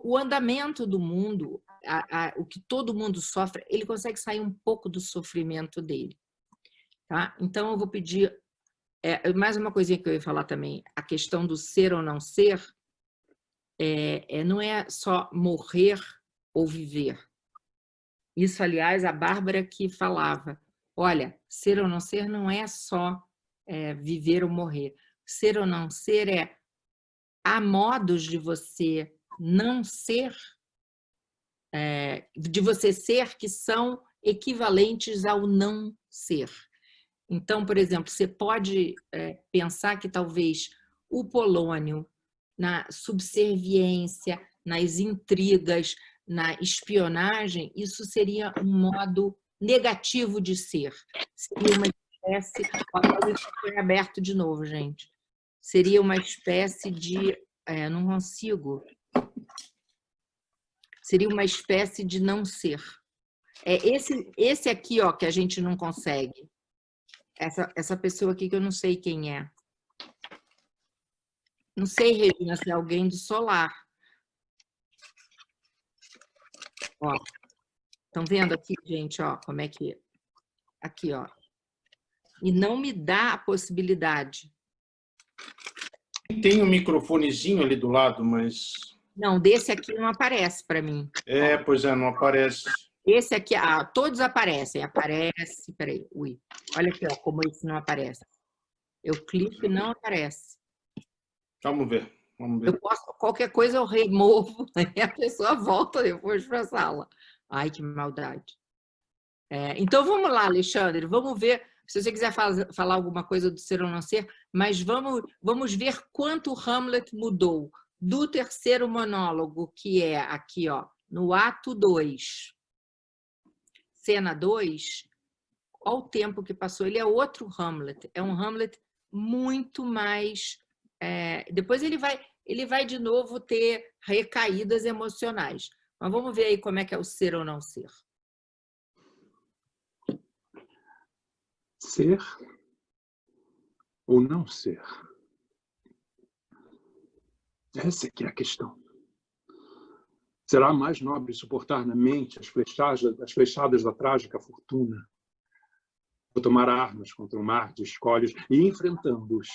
o andamento do mundo, o que todo mundo sofre. Ele consegue sair um pouco do sofrimento dele. Tá? Então, eu vou pedir... mais uma coisinha que eu ia falar também, a questão do ser ou não ser, não é só morrer ou viver. Isso, aliás, a Bárbara que falava, olha, ser ou não ser não é só viver ou morrer. Ser ou não ser há modos de você não ser, de você ser que são equivalentes ao não ser. Então, por exemplo, você pode pensar que talvez o Polônio, na subserviência, nas intrigas, na espionagem, isso seria um modo negativo de ser. Seria uma espécie... Agora isso foi aberto de novo, gente. Seria uma espécie de... não consigo. Seria uma espécie de não ser. Esse aqui, ó, que a gente não consegue. Essa pessoa aqui que eu não sei quem é. Não sei, Regina, se é alguém do Solar. Ó, estão vendo aqui, gente, ó, como é que... Aqui, ó. E não me dá a possibilidade. Tem um microfonezinho ali do lado, mas... Não, desse aqui não aparece para mim. Pois é, não aparece. Esse aqui, todos aparecem. Aparece, peraí, olha aqui, ó, como esse não aparece. Eu clico e não aparece. Vamos ver. Qualquer coisa eu removo e a pessoa volta depois para a sala. Ai, que maldade. Então, vamos lá, Alexandre, vamos ver, se você quiser falar alguma coisa do ser ou não ser, mas vamos ver quanto o Hamlet mudou do terceiro monólogo, que é aqui, ó, no ato 2, cena 2, olha o tempo que passou. Ele é outro Hamlet, é um Hamlet muito mais... depois ele vai de novo ter recaídas emocionais. Mas vamos ver aí como é que é o ser ou não ser. Ser ou não ser? Essa é que é a questão. Será mais nobre suportar na mente as flechadas da trágica fortuna, ou tomar armas contra um mar de escolhas e, enfrentando-os,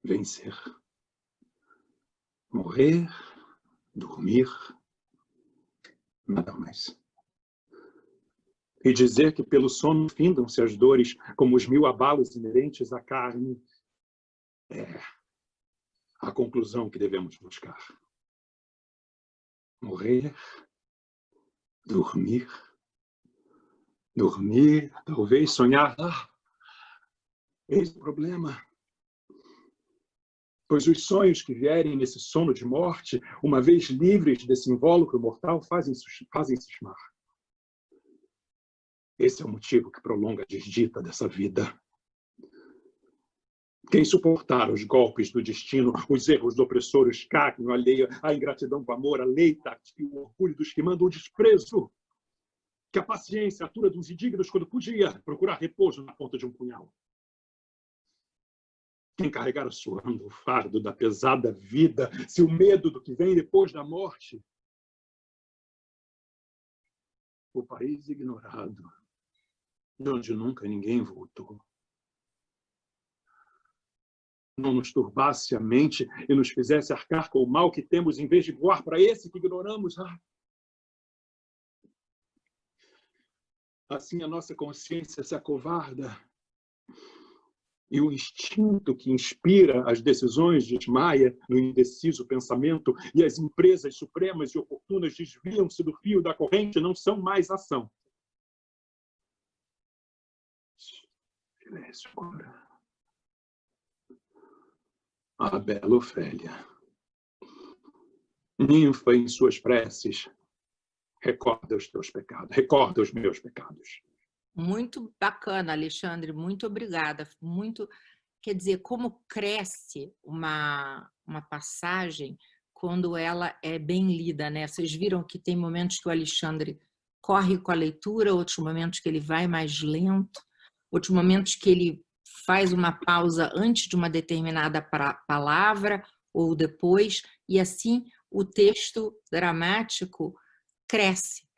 vencer. Morrer, dormir, nada mais. E dizer que pelo sono findam-se as dores, como os 1000 abalos inerentes à carne, é a conclusão que devemos buscar. Morrer, dormir, talvez sonhar. Eis o problema. Pois os sonhos que vierem nesse sono de morte, uma vez livres desse invólucro mortal, fazem cismar. Esse é o motivo que prolonga a desdita dessa vida. Quem suportar os golpes do destino, os erros do opressor, o escárnio alheio, a ingratidão do amor, a lei tática e o orgulho dos que mandam o desprezo, que a paciência atura dos indignos quando podia procurar repouso na ponta de um punhal. Quem carregar suando o fardo da pesada vida, se o medo do que vem depois da morte, o país ignorado, de onde nunca ninguém voltou, não nos turbasse a mente e nos fizesse arcar com o mal que temos em vez de voar para esse que ignoramos. Assim a nossa consciência se acovarda e o instinto que inspira as decisões desmaia no indeciso pensamento e as empresas supremas e oportunas desviam-se do fio da corrente, não são mais ação. Silêncio agora. A bela Ofélia, ninfa em suas preces, recorda os teus pecados, recorda os meus pecados. Muito bacana, Alexandre, muito obrigada. Muito, quer dizer, como cresce uma passagem quando ela é bem lida, né? Vocês viram que tem momentos que o Alexandre corre com a leitura, outros momentos que ele vai mais lento, outros momentos que ele faz uma pausa antes de uma determinada palavra ou depois, e assim o texto dramático cresce,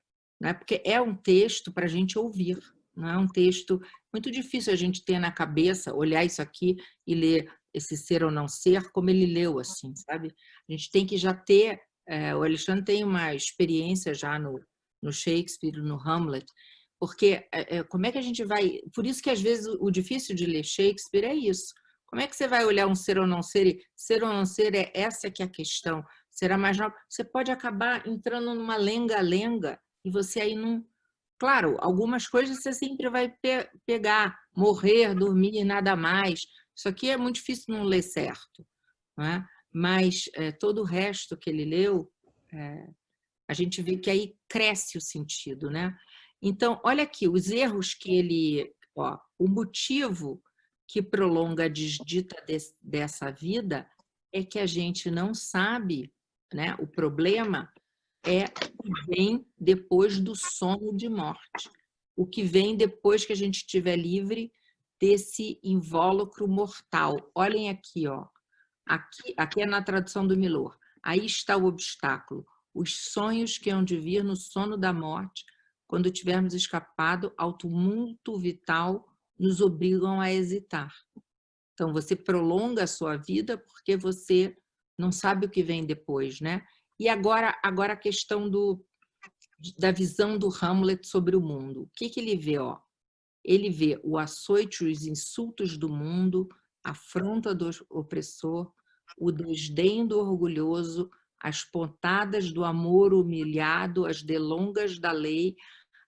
né? Porque é um texto para a gente ouvir, não é um texto muito difícil a gente ter na cabeça, olhar isso aqui e ler esse ser ou não ser, como ele leu, assim, sabe? A gente tem que já ter, o Alexandre tem uma experiência já no Shakespeare, no Hamlet, porque como é que a gente vai... Por isso que às vezes o difícil de ler Shakespeare é isso. Como é que você vai olhar um ser ou não ser? E ser ou não ser é essa que é a questão. Será mais nova? Você pode acabar entrando numa lenga-lenga e você aí não... Claro, algumas coisas você sempre vai pegar, morrer, dormir, nada mais. Isso aqui é muito difícil não ler certo, não é? Mas todo o resto que ele leu, a gente vê que aí cresce o sentido, né? Então, olha aqui, os erros que ele... o motivo que prolonga a desdita dessa vida é que a gente não sabe, né? O problema é o que vem depois do sono de morte, o que vem depois que a gente estiver livre desse invólucro mortal. Olhem aqui, aqui é na tradução do Milor. Aí está o obstáculo, os sonhos que hão de vir no sono da morte, quando tivermos escapado ao tumulto vital, nos obrigam a hesitar. Então, você prolonga a sua vida porque você não sabe o que vem depois, né? E agora a questão da visão do Hamlet sobre o mundo. O que ele vê? Ele vê o açoite, os insultos do mundo, a afronta do opressor, o desdém do orgulhoso, as pontadas do amor humilhado, as delongas da lei,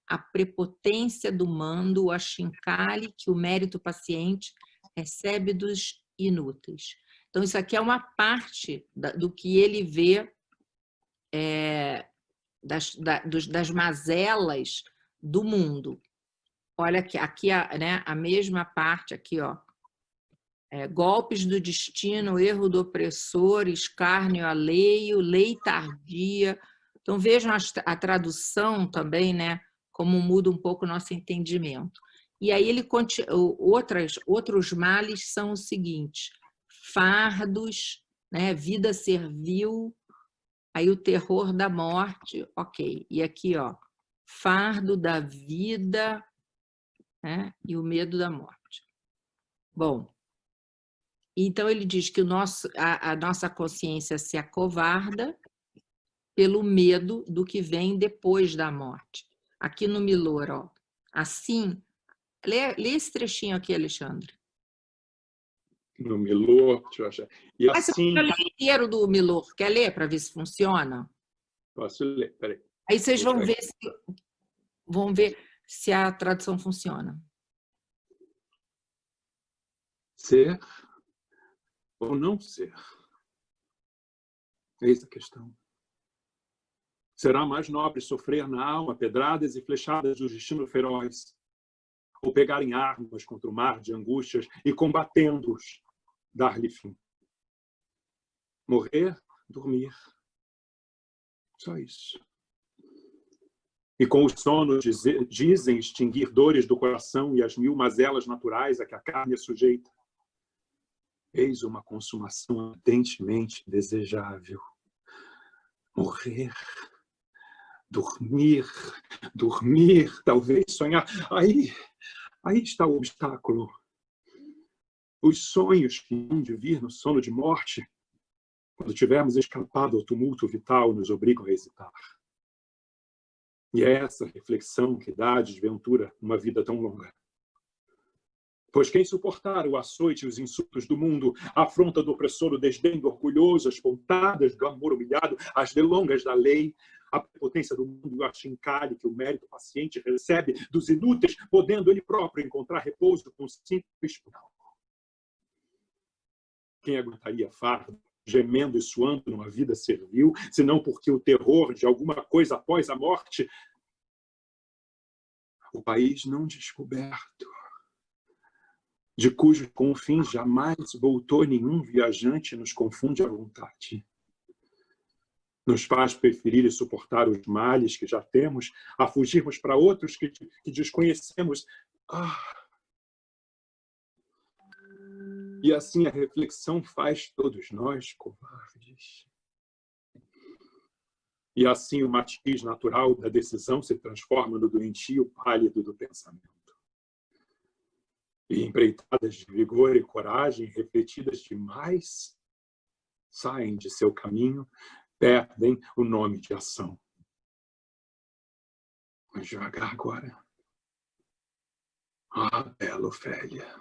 a prepotência do mando, o achincalhe que o mérito paciente recebe dos inúteis. Então, isso aqui é uma parte do que ele vê das mazelas do mundo. Olha aqui né, a mesma parte, aqui, golpes do destino, erro do opressor, escárnio alheio, lei tardia. Então, vejam a tradução também, né, como muda um pouco o nosso entendimento. E aí ele outros males são os seguintes: fardos, né? Vida servil, aí o terror da morte, ok. E aqui, ó, fardo da vida, né? E o medo da morte. Bom, então ele diz que a nossa consciência se acovarda pelo medo do que vem depois da morte. Aqui no Milor, ó, assim, lê esse trechinho aqui, Alexandre. No Milor, deixa eu achar. E Mas você assim... pode ler inteiro do Milor, quer ler para ver se funciona? Posso ler, peraí. Aí vocês vão ver se a tradução funciona. Ser ou não ser? Eis a questão. Será mais nobre sofrer na alma pedradas e flechadas do destino feroz, ou pegar em armas contra o mar de angústias e, combatendo-os, dar-lhe fim. Morrer, dormir. Só isso. E com o sono dizem extinguir dores do coração e as 1000 mazelas naturais a que a carne é sujeita. Eis uma consumação ardentemente desejável. Morrer, dormir, talvez sonhar. Aí está o obstáculo. Os sonhos que hão de vir no sono de morte, quando tivermos escapado ao tumulto vital, nos obrigam a hesitar. E é essa reflexão que dá à desventura uma vida tão longa. Pois quem suportar o açoite e os insultos do mundo, a afronta do opressor, o desdém do orgulhoso, as pontadas do amor humilhado, as delongas da lei, a potência do mundo e o achincalhe que o mérito paciente recebe dos inúteis, podendo ele próprio encontrar repouso com simples punhal. Quem aguentaria fardo, gemendo e suando numa vida servil, senão porque o terror de alguma coisa após a morte? O país não descoberto, de cujos confins jamais voltou nenhum viajante, nos confunde à vontade. Nos faz preferir e suportar os males que já temos, a fugirmos para outros que desconhecemos. E assim a reflexão faz todos nós covardes. E assim o matiz natural da decisão se transforma no doentio pálido do pensamento. E empreitadas de vigor e coragem, refletidas demais, saem de seu caminho, perdem o nome de ação. Mas devagar agora. Bela Ofélia,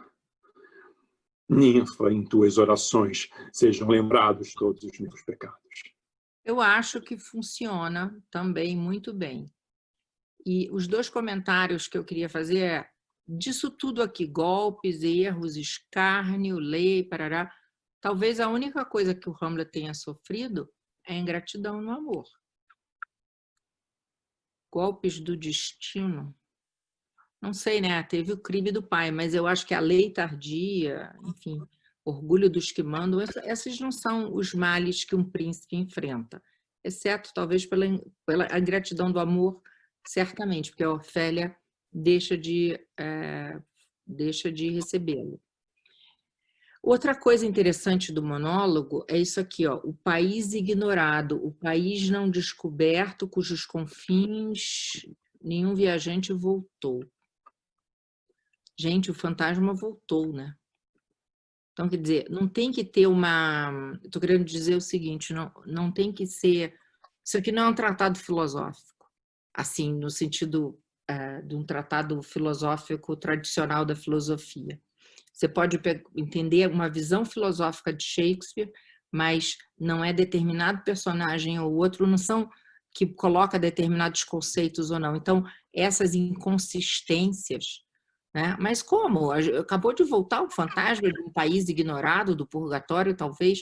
ninfa, em tuas orações sejam lembrados todos os meus pecados. Eu acho que funciona também muito bem. E os 2 comentários que eu queria fazer é disso tudo aqui, golpes, erros, escárnio, lei, parará. Talvez a única coisa que o Hamlet tenha sofrido é a ingratidão no amor. Golpes do destino. Não sei, né? Teve o crime do pai, mas eu acho que a lei tardia, enfim, orgulho dos que mandam, esses não são os males que um príncipe enfrenta, exceto talvez pela ingratidão do amor, certamente, porque a Ofélia deixa de recebê-lo. Outra coisa interessante do monólogo é isso aqui, ó, o país ignorado, o país não descoberto, cujos confins nenhum viajante voltou. Gente, o fantasma voltou, né? Então, quer dizer, não tem que ter uma... Estou querendo dizer o seguinte, não tem que ser... Isso aqui não é um tratado filosófico, assim, no sentido de um tratado filosófico tradicional da filosofia. Você pode entender uma visão filosófica de Shakespeare, mas não é determinado personagem ou outro, não são que coloca determinados conceitos ou não. Então, essas inconsistências, né? Mas como? Acabou de voltar o fantasma de um país ignorado, do purgatório, talvez.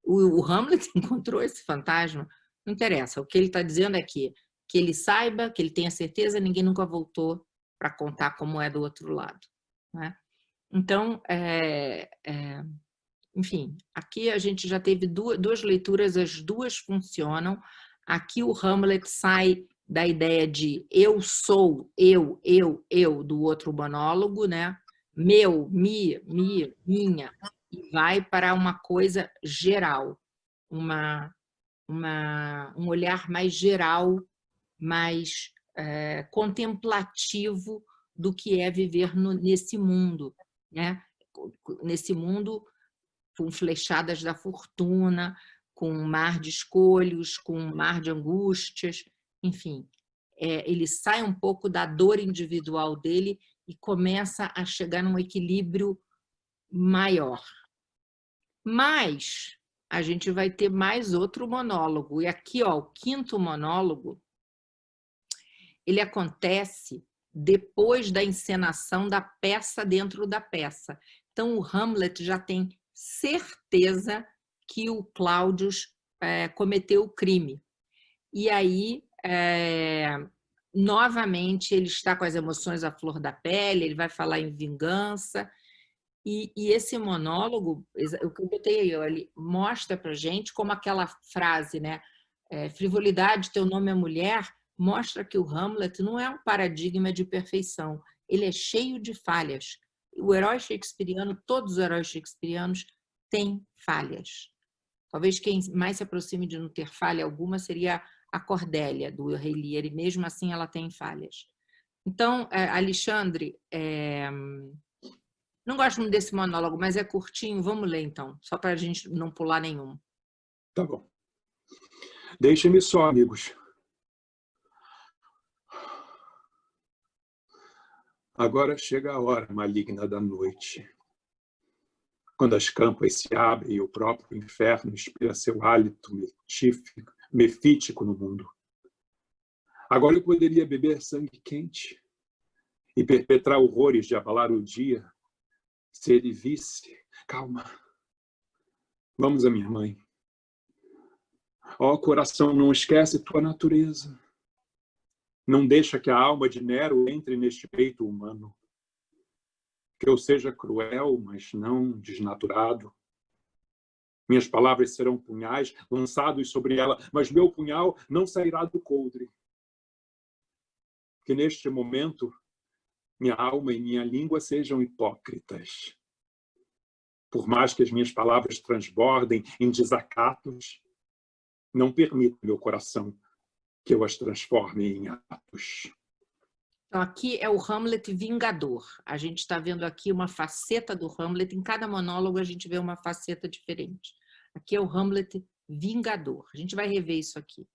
O Hamlet encontrou esse fantasma. Não interessa. O que ele está dizendo é que ele saiba, que ele tenha certeza, ninguém nunca voltou para contar como é do outro lado, né? Então, enfim, aqui a gente já teve 2 leituras, as 2 funcionam. Aqui o Hamlet sai da ideia de eu sou, eu, do outro monólogo, né? Meu, minha, e vai para uma coisa geral. um olhar mais geral, mais contemplativo do que é viver nesse mundo, né? Nesse mundo com flechadas da fortuna, com um mar de escolhos, com um mar de angústias, enfim. Ele sai um pouco da dor individual dele e começa a chegar num equilíbrio maior. Mas a gente vai ter mais outro monólogo. E aqui, ó, o quinto monólogo, ele acontece depois da encenação da peça dentro da peça. Então, o Hamlet já tem certeza que o Claudius cometeu o crime. E aí, novamente, ele está com as emoções à flor da pele, ele vai falar em vingança. E esse monólogo, o que eu botei aí, ele mostra para a gente como aquela frase, né? Frivolidade, teu nome é mulher, mostra que o Hamlet não é um paradigma de perfeição. Ele é cheio de falhas. O herói shakespeariano, todos os heróis shakespearianos têm falhas. Talvez quem mais se aproxime de não ter falha alguma seria a Cordélia, do Rei Lear, e mesmo assim ela tem falhas. Então, Alexandre, não gosto muito desse monólogo, mas é curtinho, vamos ler então, só para a gente não pular nenhum. Tá bom. Deixem-me só, amigos. Agora chega a hora maligna da noite, quando as campas se abrem e o próprio inferno inspira seu hálito mefítico no mundo. Agora eu poderia beber sangue quente e perpetrar horrores de abalar o dia, se ele visse... Calma. Vamos à minha mãe. Ó, coração, não esquece tua natureza. Não deixa que a alma de Nero entre neste peito humano. Que eu seja cruel, mas não desnaturado. Minhas palavras serão punhais lançados sobre ela, mas meu punhal não sairá do coldre. Que neste momento minha alma e minha língua sejam hipócritas. Por mais que as minhas palavras transbordem em desacatos, não permita, meu coração, que eu as transforme em atos. Então, aqui é o Hamlet vingador. A gente está vendo aqui uma faceta do Hamlet. Em cada monólogo, a gente vê uma faceta diferente. Aqui é o Hamlet vingador. A gente vai rever isso aqui.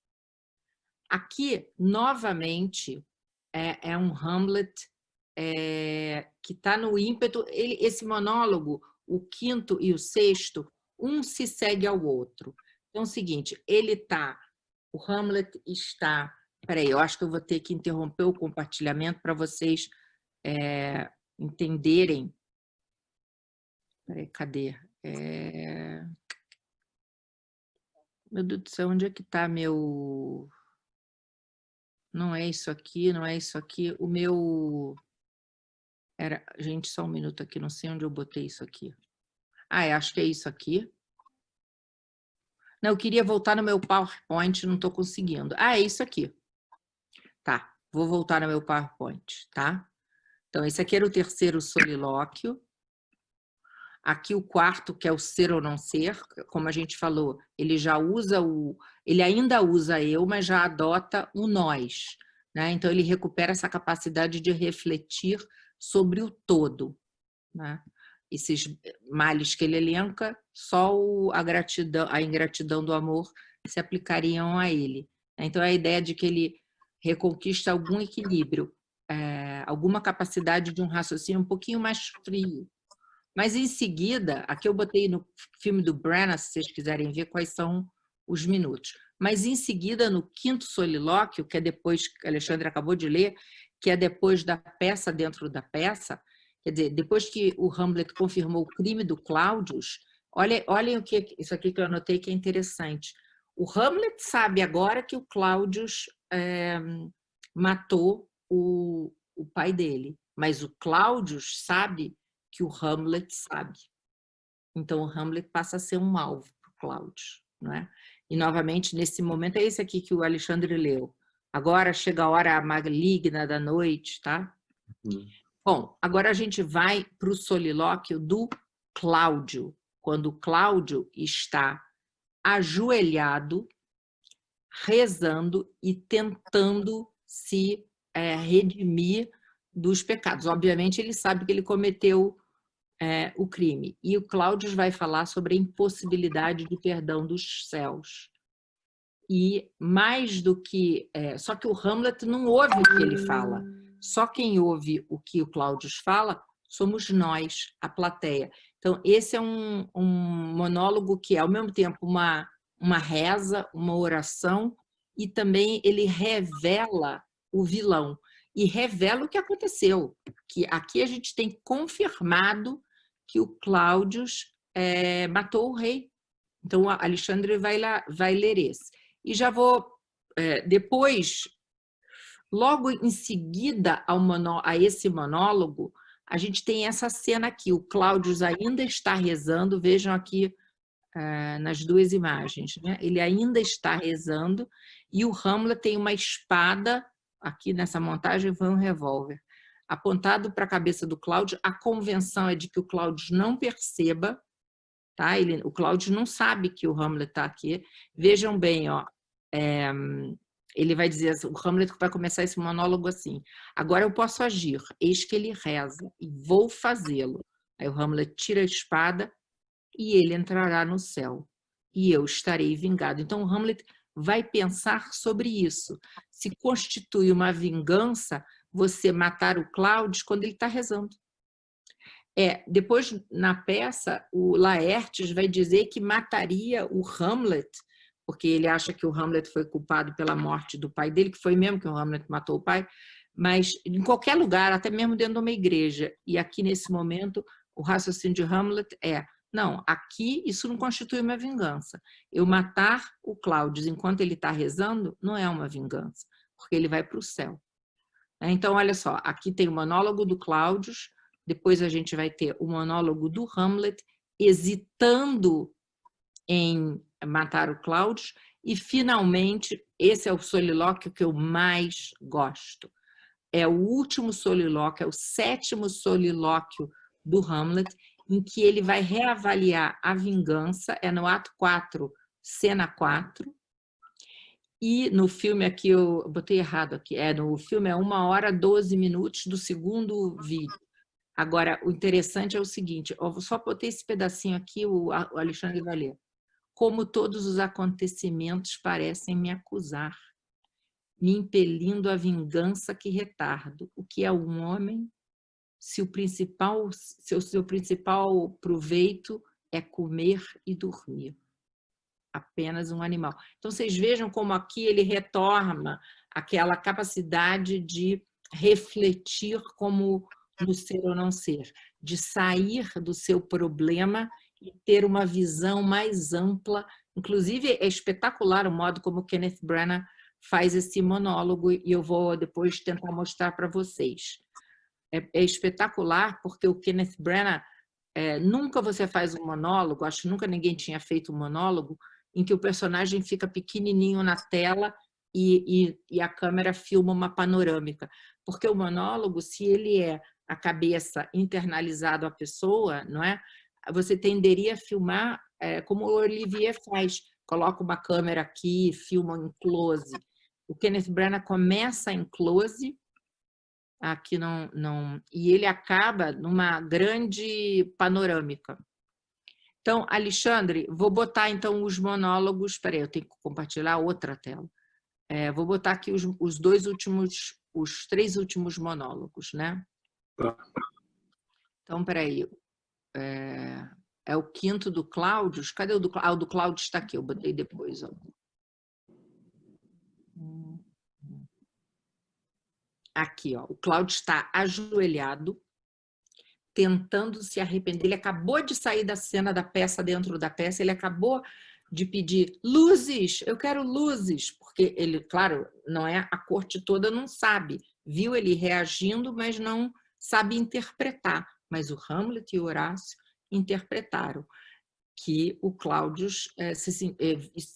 Aqui, novamente, é um Hamlet que está no ímpeto. Esse monólogo, o quinto e o sexto, um se segue ao outro. Então, é o seguinte, o Hamlet está... Espera aí, eu acho que eu vou ter que interromper o compartilhamento para vocês entenderem. Espera aí, cadê? Meu Deus do céu, onde é que está meu... Não é isso aqui, não é isso aqui. O meu... Gente, só um minuto aqui, não sei onde eu botei isso aqui. Acho que é isso aqui. Não, eu queria voltar no meu PowerPoint, não estou conseguindo. É isso aqui. Tá, vou voltar no meu PowerPoint, tá? Então, esse aqui era o terceiro solilóquio. Aqui o quarto, que é o ser ou não ser, como a gente falou, ele já usa ele ainda usa eu, mas já adota o nós, né? Então, ele recupera essa capacidade de refletir sobre o todo, né? Esses males que ele elenca, só a ingratidão do amor se aplicariam a ele. Então, a ideia de que ele reconquista algum equilíbrio, alguma capacidade de um raciocínio um pouquinho mais frio. Mas, em seguida, aqui eu botei no filme do Brennan, se vocês quiserem ver quais são os minutos. Mas, em seguida, no quinto solilóquio, que é depois que Alexandre acabou de ler, que é depois da peça dentro da peça, quer dizer, depois que o Hamlet confirmou o crime do Claudius, olhem isso aqui que eu anotei que é interessante. O Hamlet sabe agora que o Claudius matou o pai dele, mas o Claudius sabe que o Hamlet sabe. Então, o Hamlet passa a ser um alvo para o Claudius, não é? E, novamente, nesse momento, é esse aqui que o Alexandre leu. Agora chega a hora maligna da noite, tá? Bom, agora a gente vai para o solilóquio do Cláudio, quando o Cláudio está ajoelhado, rezando e tentando se redimir dos pecados. Obviamente, ele sabe que ele cometeu o crime. E o Cláudio vai falar sobre a impossibilidade do perdão dos céus. E mais do que... só que o Hamlet não ouve o que ele fala. Só quem ouve o que o Cláudio fala somos nós, a plateia. Então, esse é um monólogo que é, ao mesmo tempo, uma reza, uma oração, e também ele revela o vilão. E revela o que aconteceu. Que aqui a gente tem confirmado que o Cláudio matou o rei. Então, a Alexandre vai ler esse. E já vou, depois, logo em seguida a esse monólogo, a gente tem essa cena aqui. O Cláudio ainda está rezando, vejam aqui nas duas imagens, né? Ele ainda está rezando e o Hamlet tem uma espada, aqui nessa montagem foi um revólver, apontado para a cabeça do Cláudio. A convenção é de que o Cláudio não perceba, tá? O Cláudio não sabe que o Hamlet está aqui. Vejam bem, ó, ele vai dizer, o Hamlet vai começar esse monólogo assim: agora eu posso agir, eis que ele reza, e vou fazê-lo. Aí o Hamlet tira a espada e ele entrará no céu, e eu estarei vingado. Então o Hamlet vai pensar sobre isso. Se constitui uma vingança você matar o Cláudio quando ele está rezando. Depois, na peça, o Laertes vai dizer que mataria o Hamlet, porque ele acha que o Hamlet foi culpado pela morte do pai dele, que foi mesmo que o Hamlet matou o pai, mas em qualquer lugar, até mesmo dentro de uma igreja. E aqui, nesse momento, o raciocínio de Hamlet não, aqui isso não constitui uma vingança. Eu matar o Cláudio enquanto ele está rezando não é uma vingança, porque ele vai para o céu. Então, olha só, aqui tem o monólogo do Cláudio, depois a gente vai ter o monólogo do Hamlet hesitando em matar o Cláudio e, finalmente, esse é o solilóquio que eu mais gosto. É o último solilóquio, é o 7º solilóquio do Hamlet, em que ele vai reavaliar a vingança, no ato 4, cena 4, e no filme aqui, eu botei errado aqui, no filme é 1h12 do segundo vídeo. Agora, o interessante é o seguinte, eu só botei esse pedacinho aqui, o Alexandre vai ler. Como todos os acontecimentos parecem me acusar, me impelindo à vingança que retardo. O que é um homem? Seu principal proveito é comer e dormir. Apenas um animal. Então, vocês vejam como aqui ele retorna aquela capacidade de refletir como no ser ou não ser, de sair do seu problema e ter uma visão mais ampla. Inclusive, é espetacular o modo como o Kenneth Branagh faz esse monólogo, e eu vou depois tentar mostrar para vocês. É espetacular, porque o Kenneth Branagh, nunca você faz um monólogo, acho que nunca ninguém tinha feito um monólogo, em que o personagem fica pequenininho na tela e a câmera filma uma panorâmica. Porque o monólogo, se ele é a cabeça internalizado à pessoa, não é? Você tenderia a filmar como o Olivier faz, coloca uma câmera aqui, filma em close. O Kenneth Branagh começa em close, aqui não, e ele acaba numa grande panorâmica. Então, Alexandre, vou botar então os monólogos, espera aí, eu tenho que compartilhar outra tela. Vou botar aqui os 3 últimos monólogos, né? Então, espera aí, é o 5º do Cláudio. Cadê o do Cláudio? O do Cláudio está aqui, eu botei depois. Ó. Aqui, ó, o Cláudio está ajoelhado, tentando se arrepender. Ele acabou de sair da cena da peça, dentro da peça, ele acabou de pedir luzes, eu quero luzes, porque ele, claro, não é, a corte toda não sabe, viu ele reagindo, mas não sabe interpretar. Mas o Hamlet e o Horácio interpretaram que o Cláudio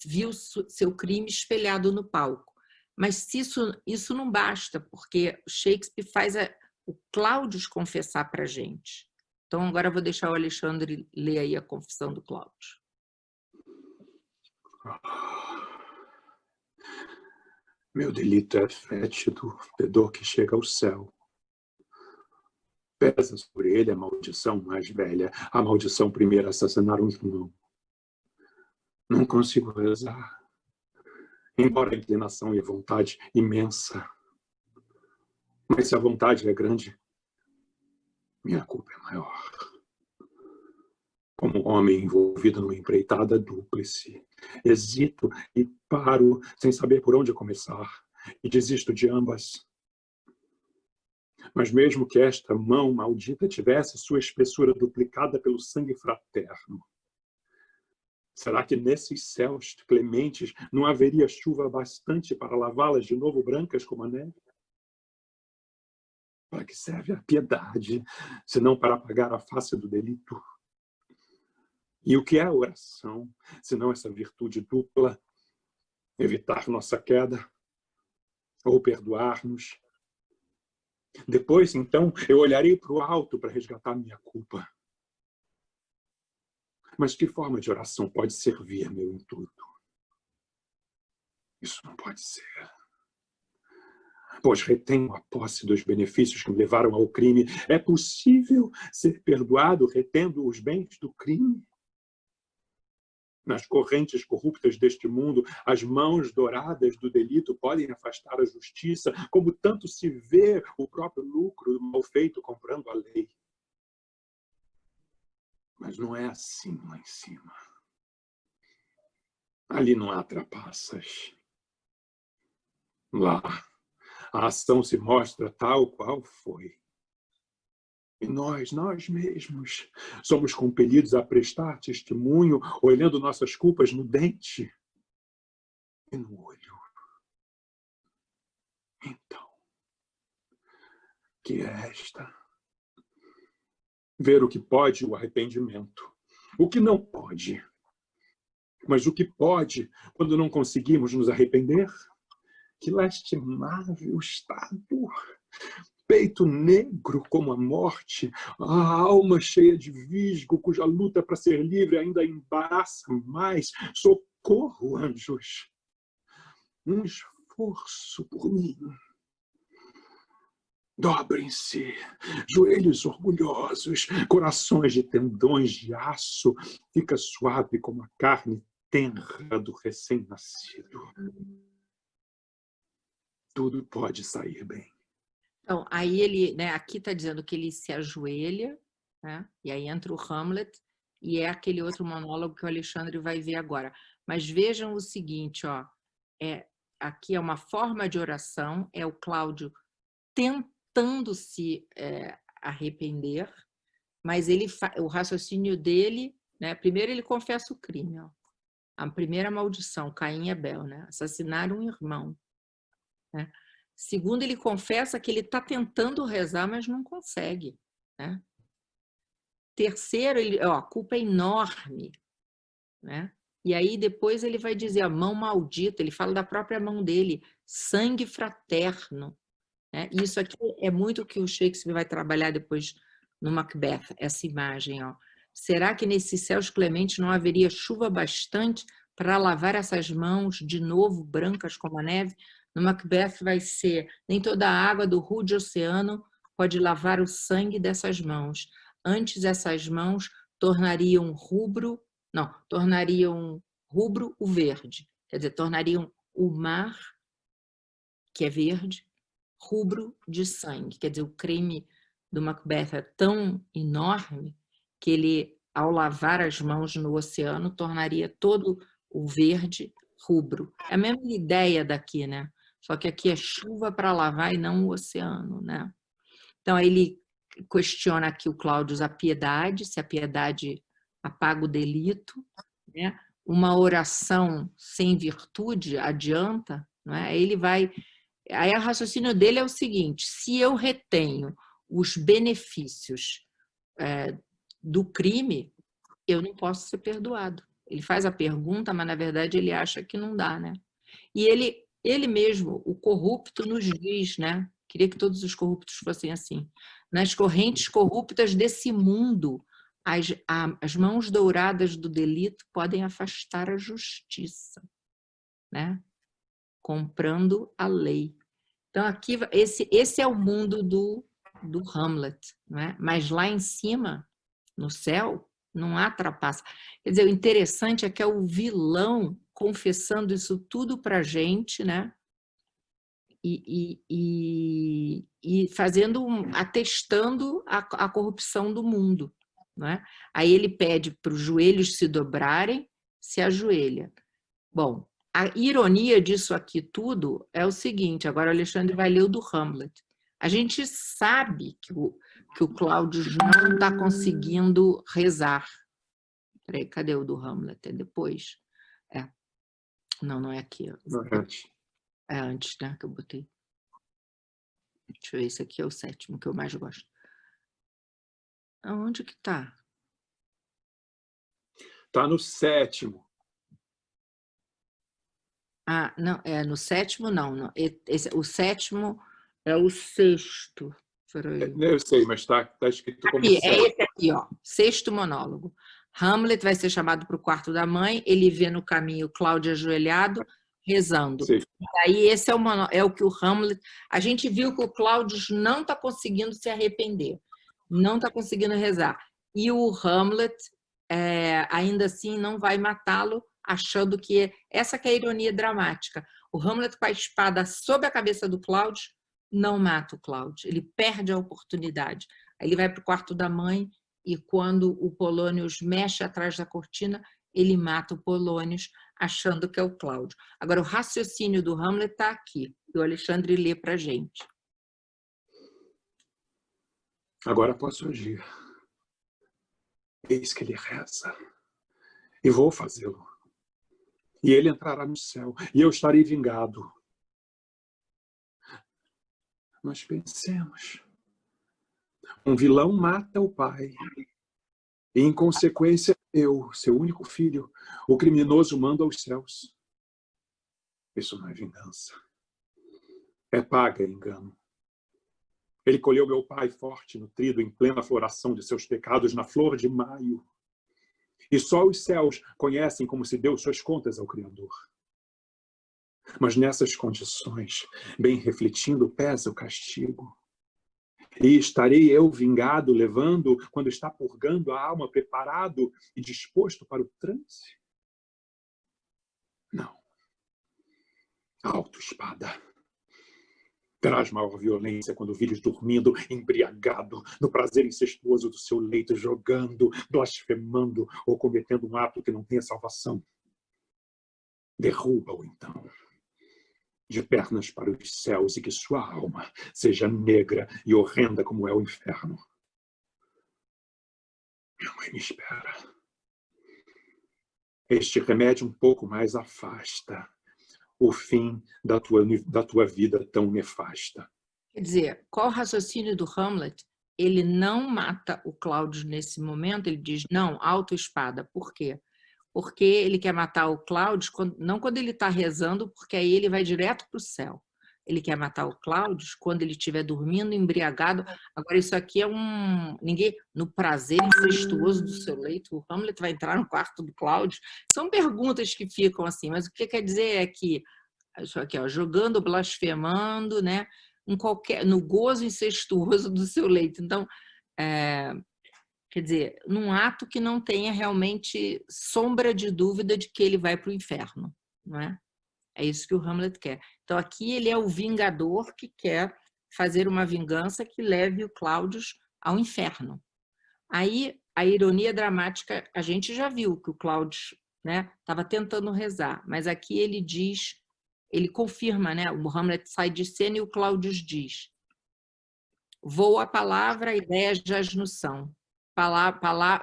viu seu crime espelhado no palco. Mas isso não basta, porque Shakespeare faz o Cláudio confessar para a gente. Então, agora eu vou deixar o Alexandre ler aí a confissão do Cláudio. Meu delito é fétido, fedor que chega ao céu. Pesa sobre ele a maldição mais velha, a maldição primeira a assassinar um irmão. Não consigo rezar, embora a inclinação e a vontade imensa. Mas se a vontade é grande, minha culpa é maior. Como homem envolvido numa empreitada dúplice, hesito e paro sem saber por onde começar, e desisto de ambas. Mas mesmo que esta mão maldita tivesse sua espessura duplicada pelo sangue fraterno, será que nesses céus clementes não haveria chuva bastante para lavá-las de novo brancas como a neve? Para que serve a piedade, senão para apagar a face do delito? E o que é a oração, senão essa virtude dupla? Evitar nossa queda ou perdoar-nos? Depois, então, eu olharei para o alto para resgatar minha culpa. Mas que forma de oração pode servir meu intuito? Isso não pode ser. Pois retenho a posse dos benefícios que me levaram ao crime. É possível ser perdoado retendo os bens do crime? Nas correntes corruptas deste mundo, as mãos douradas do delito podem afastar a justiça, como tanto se vê o próprio lucro do mal feito comprando a lei. Mas não é assim lá em cima. Ali não há trapaças. Lá, a ação se mostra tal qual foi. E nós mesmos, somos compelidos a prestar testemunho, olhando nossas culpas no dente e no olho. Então, que é esta? Ver o que pode o arrependimento, o que não pode. Mas o que pode, quando não conseguimos nos arrepender? Que lastimável estado! Peito negro como a morte, a alma cheia de visgo, cuja luta para ser livre ainda embaraça mais. Socorro, anjos! Um esforço por mim. Dobrem-se, joelhos orgulhosos, corações de tendões de aço, fica suave como a carne tenra do recém-nascido. Tudo pode sair bem. Então, aí ele, né, aqui está dizendo que ele se ajoelha, né, e aí entra o Hamlet, e é aquele outro monólogo que o Alexandre vai ver agora. Mas vejam o seguinte, ó, aqui é uma forma de oração, é o Cláudio tentando se arrepender, mas o raciocínio dele, né, primeiro ele confessa o crime, ó, a primeira maldição, Caim e Abel, né, assassinaram um irmão, né? Segundo, ele confessa que ele está tentando rezar, mas não consegue, né? Terceiro, a culpa é enorme, né? E aí depois ele vai dizer a mão maldita, ele fala da própria mão dele, sangue fraterno, né? Isso aqui é muito o que o Shakespeare vai trabalhar depois no Macbeth, essa imagem, ó. Será que nesses céus clementes não haveria chuva bastante para lavar essas mãos de novo brancas como a neve? No Macbeth vai ser, nem toda a água do rude oceano pode lavar o sangue dessas mãos. Antes essas mãos tornariam rubro o verde. Quer dizer, tornariam o mar, que é verde, rubro de sangue. Quer dizer, o crime do Macbeth é tão enorme que ele, ao lavar as mãos no oceano, tornaria todo o verde rubro. É a mesma ideia daqui, né? Só que aqui é chuva para lavar e não o oceano, né? Então, ele questiona aqui o Cláudio a piedade, se a piedade apaga o delito, né? Uma oração sem virtude adianta, né? Aí o raciocínio dele é o seguinte, se eu retenho os benefícios do crime, eu não posso ser perdoado. Ele faz a pergunta, mas na verdade ele acha que não dá, né? E ele mesmo, o corrupto, nos diz, né? Queria que todos os corruptos fossem assim. Nas correntes corruptas desse mundo, as mãos douradas do delito podem afastar a justiça, né? Comprando a lei. Então, aqui, esse é o mundo do Hamlet, não é? Mas lá em cima, no céu, não há trapaça. Quer dizer, o interessante é que é o vilão confessando isso tudo para a gente, né? E fazendo, atestando a corrupção do mundo, não é? Aí ele pede para os joelhos se dobrarem, se ajoelha. Bom, a ironia disso aqui tudo é o seguinte, agora o Alexandre vai ler o do Hamlet. A gente sabe que o Cláudio não está conseguindo rezar. Peraí, cadê o do Hamlet? É depois? É. Não é aqui. Não é antes. É antes, né, que eu botei. Deixa eu ver, esse aqui é o 7º, que eu mais gosto. Aonde que está? Está no 7º. Ah, não, no 7º não. O 7º é o 6º. Eu sei, mas está escrito como aqui, 7. é esse aqui, ó, 6º monólogo. Hamlet vai ser chamado para o quarto da mãe, ele vê no caminho Cláudio ajoelhado, rezando. Sim. Aí esse é o que o Hamlet... A gente viu que o Cláudio não está conseguindo se arrepender, não está conseguindo rezar. E o Hamlet, ainda assim, não vai matá-lo, achando que... Essa que é a ironia dramática. O Hamlet, com a espada sob a cabeça do Cláudio, não mata o Cláudio, ele perde a oportunidade. Aí ele vai para o quarto da mãe e quando o Polônios mexe atrás da cortina, ele mata o Polônios, achando que é o Cláudio. Agora, o raciocínio do Hamlet está aqui, e o Alexandre lê para a gente. Agora posso agir. Eis que ele reza, e vou fazê-lo. E ele entrará no céu, e eu estarei vingado. Mas pensemos. Um vilão mata o pai. E, em consequência, eu, seu único filho, o criminoso, mando aos céus. Isso não é vingança. É paga engano. Ele colheu meu pai forte, nutrido, em plena floração de seus pecados, na flor de maio. E só os céus conhecem como se deu suas contas ao Criador. Mas nessas condições, bem refletindo, pesa o castigo. E estarei eu vingado, levando, quando está purgando a alma, preparado e disposto para o transe? Não. A autoespada traz maior violência quando vires dormindo, embriagado, no prazer incestuoso do seu leito, jogando, blasfemando ou cometendo um ato que não tenha salvação. Derruba-o, então, de pernas para os céus, e que sua alma seja negra e horrenda como é o inferno. Minha mãe me espera. Este remédio um pouco mais afasta o fim da tua vida tão nefasta. Quer dizer, qual o raciocínio do Hamlet? Ele não mata o Cláudio nesse momento, ele diz, não, autoespada. Por quê? Porque ele quer matar o Cláudio, não quando ele está rezando, porque aí ele vai direto para o céu. Ele quer matar o Cláudio quando ele estiver dormindo, embriagado. Agora, isso aqui é no prazer incestuoso do seu leito, o Hamlet vai entrar no quarto do Cláudio. São perguntas que ficam assim, mas o que quer dizer é que, isso aqui, ó, jogando, blasfemando, né, no gozo incestuoso do seu leito. Então, quer dizer, num ato que não tenha realmente sombra de dúvida de que ele vai para o inferno, não é? É isso que o Hamlet quer. Então, aqui ele é o vingador que quer fazer uma vingança que leve o Cláudio ao inferno. Aí, a ironia dramática, a gente já viu que o Cláudio, né, estava tentando rezar, mas aqui ele diz, ele confirma, né, o Hamlet sai de cena e o Cláudio diz: voa a palavra, a ideia jaz no chão.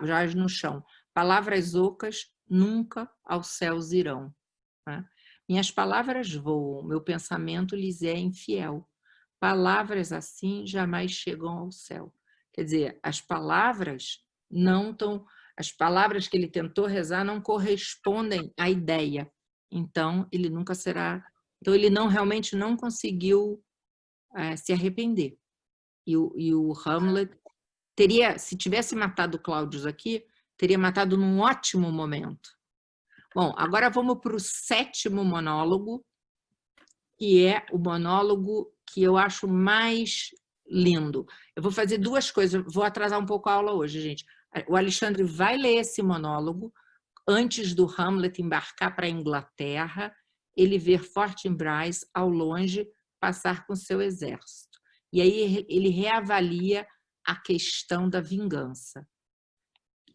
Jaz no chão. Palavras ocas nunca aos céus irão. Né? Minhas palavras voam, meu pensamento lhes é infiel. Palavras assim jamais chegam ao céu. Quer dizer, as palavras que ele tentou rezar não correspondem à ideia. Então, ele nunca será... Então, ele realmente não conseguiu se arrepender. E o Hamlet se tivesse matado o Cláudio aqui, teria matado num ótimo momento. Bom, agora vamos para o 7º monólogo, que é o monólogo que eu acho mais lindo. Eu vou fazer 2 coisas, vou atrasar um pouco a aula hoje, gente. O Alexandre vai ler esse monólogo antes do Hamlet embarcar para a Inglaterra, ele ver Fortinbras ao longe passar com seu exército. E aí ele reavalia a questão da vingança.